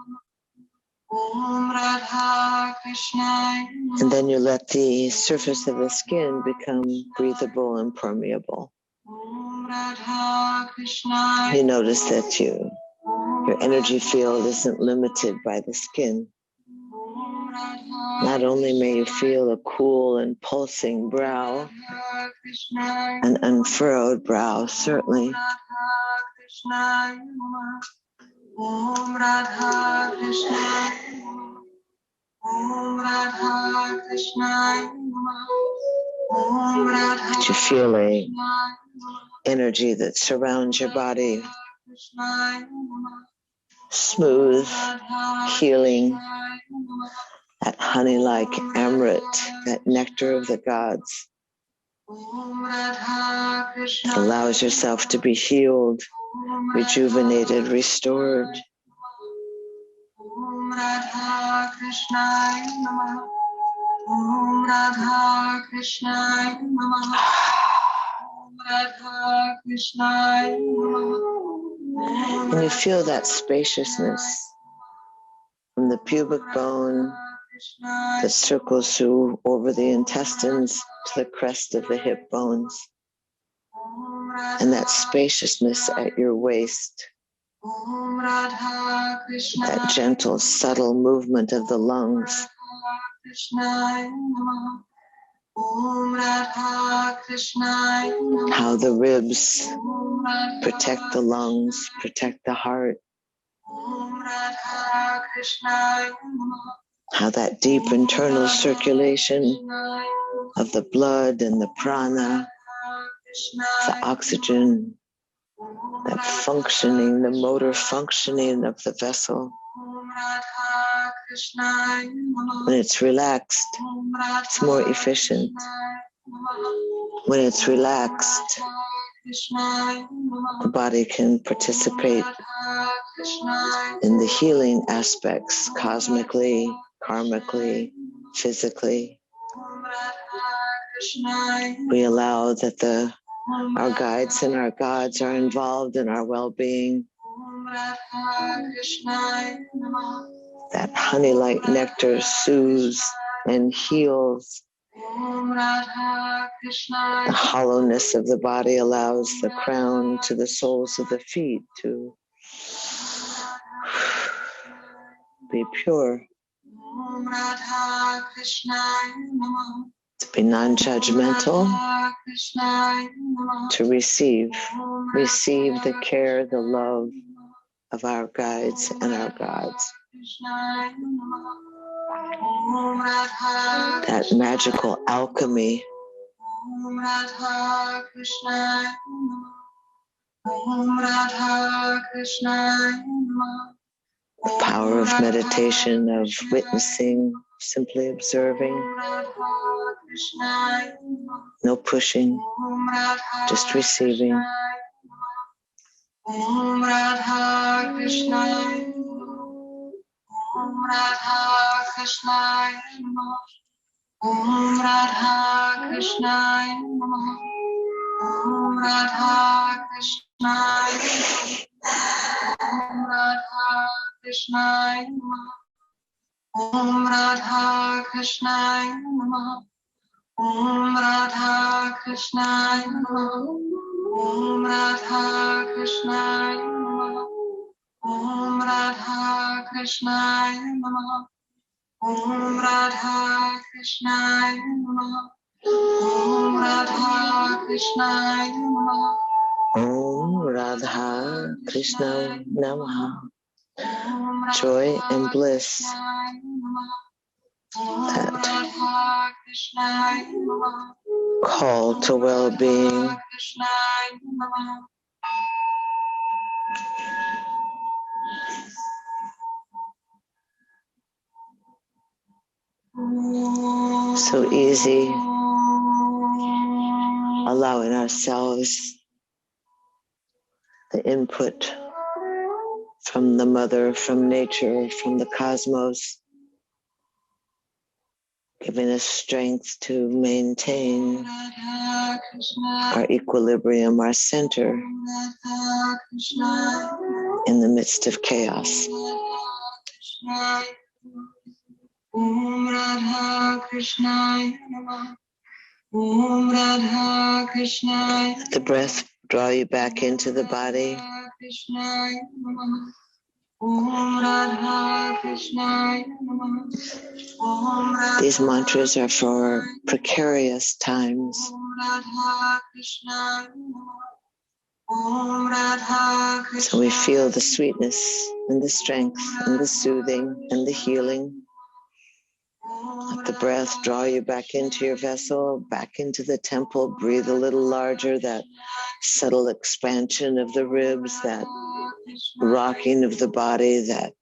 And then you let the surface of the skin become breathable and permeable. You notice that your energy field isn't limited by the skin. Not only may you feel a cool and pulsing brow, an unfurrowed brow, certainly. But you feel a energy that surrounds your body, smooth, healing, that honey-like amrit, that nectar of the gods. It allows yourself to be healed, rejuvenated, restored. And you feel that spaciousness from the pubic bone that circles through over the intestines to the crest of the hip bones, and that spaciousness at your waist, that gentle, subtle movement of the lungs. How the ribs protect the lungs, protect the heart. How that deep internal circulation of the blood and the prana, the oxygen, that functioning, the motor functioning of the vessel. When it's relaxed, it's more efficient. When it's relaxed, the body can participate in the healing aspects, cosmically, karmically, physically. We allow that our guides and our gods are involved in our well-being. That honey-like nectar soothes and heals. The hollowness of the body allows the crown to the soles of the feet to be pure, to be non-judgmental, to receive the care, the love of our guides and our gods. That magical alchemy. The power of meditation, of witnessing, simply observing. No pushing, just receiving. Om Radha Krishna, Om Radha Krishna, Om Radha Krishna, Om Radha Krishna, Om Radha Krishna, Om Radha Krishna, Om Radha Krishna, Om Radha Krishna, Om Radha Krishna, Om Radha Krishna, Om Radha Krishna, Om Radha Krishna Namaha. Joy and bliss. That call to well-being. So easy, allowing ourselves the input from the mother, from nature, from the cosmos, giving us strength to maintain our equilibrium, our center in the midst of chaos. Om Radha Krishna, Om Radha Krishna. The breath draw you back into the body. These mantras are for precarious times. So we feel the sweetness and the strength and the soothing and the healing. Let the breath draw you back into your vessel, back into the temple. Breathe a little larger, that subtle expansion of the ribs, that rocking of the body, that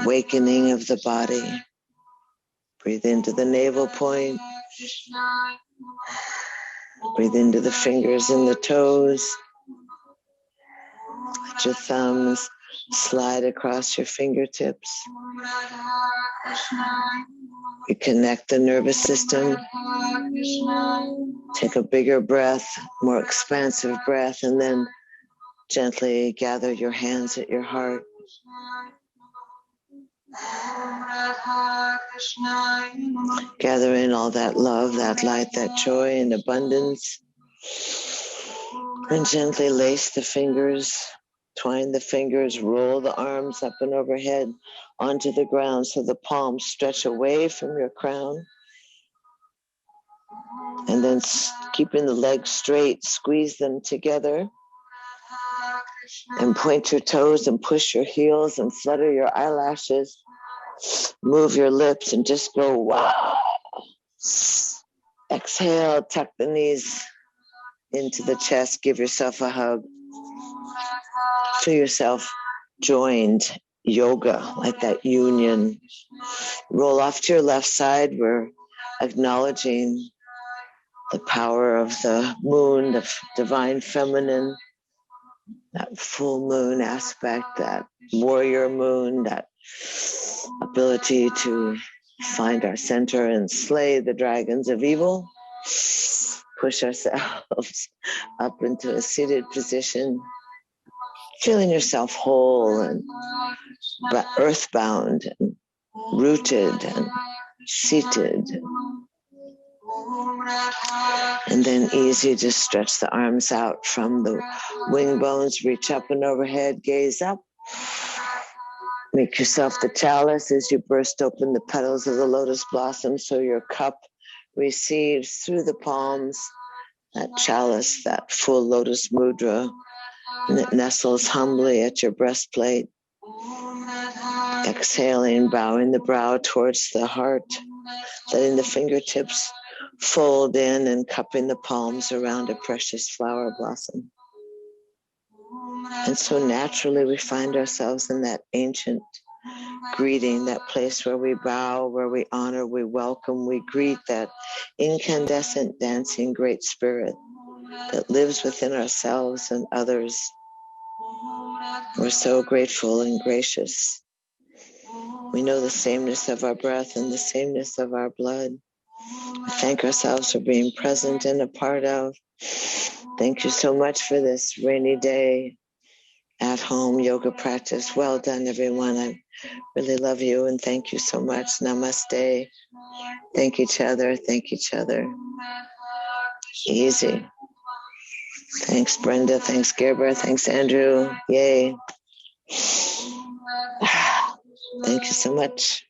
awakening of the body. Breathe into the navel point. Breathe into the fingers and the toes. Let your thumbs slide across your fingertips. You connect the nervous system. Take a bigger breath, more expansive breath, and then gently gather your hands at your heart. Gather in all that love, that light, that joy and abundance. And gently lace the fingers, twine the fingers, roll the arms up and overhead onto the ground so the palms stretch away from your crown. And then keeping the legs straight, squeeze them together. And point your toes and push your heels and flutter your eyelashes. Move your lips and just go, wow. Exhale, tuck the knees into the chest. Give yourself a hug. Feel yourself joined. Yoga, like that union. Roll off to your left side. We're acknowledging the power of the moon, the divine feminine, that full moon aspect, that warrior moon, that ability to find our center and slay the dragons of evil. Push ourselves up into a seated position, feeling yourself whole and earthbound and rooted and seated. And then easy to stretch the arms out from the wing bones, reach up and overhead, gaze up. Make yourself the chalice as you burst open the petals of the lotus blossom so your cup receives through the palms that chalice, that full lotus mudra, and it nestles humbly at your breastplate. Exhaling, bowing the brow towards the heart, letting the fingertips fold in and cupping the palms around a precious flower blossom. And so naturally we find ourselves in that ancient greeting, that place where we bow, where we honor, we welcome, we greet that incandescent dancing great spirit that lives within ourselves and others. We're so grateful and gracious. We know the sameness of our breath and the sameness of our blood. We thank ourselves for being present and a part of. Thank you so much for this rainy day at home yoga practice. Well done, everyone. I really love you and thank you so much. Namaste. Thank each other. Thank each other. Easy. Thanks, Brenda. Thanks, Gerber. Thanks, Andrew. Yay. Thank you so much.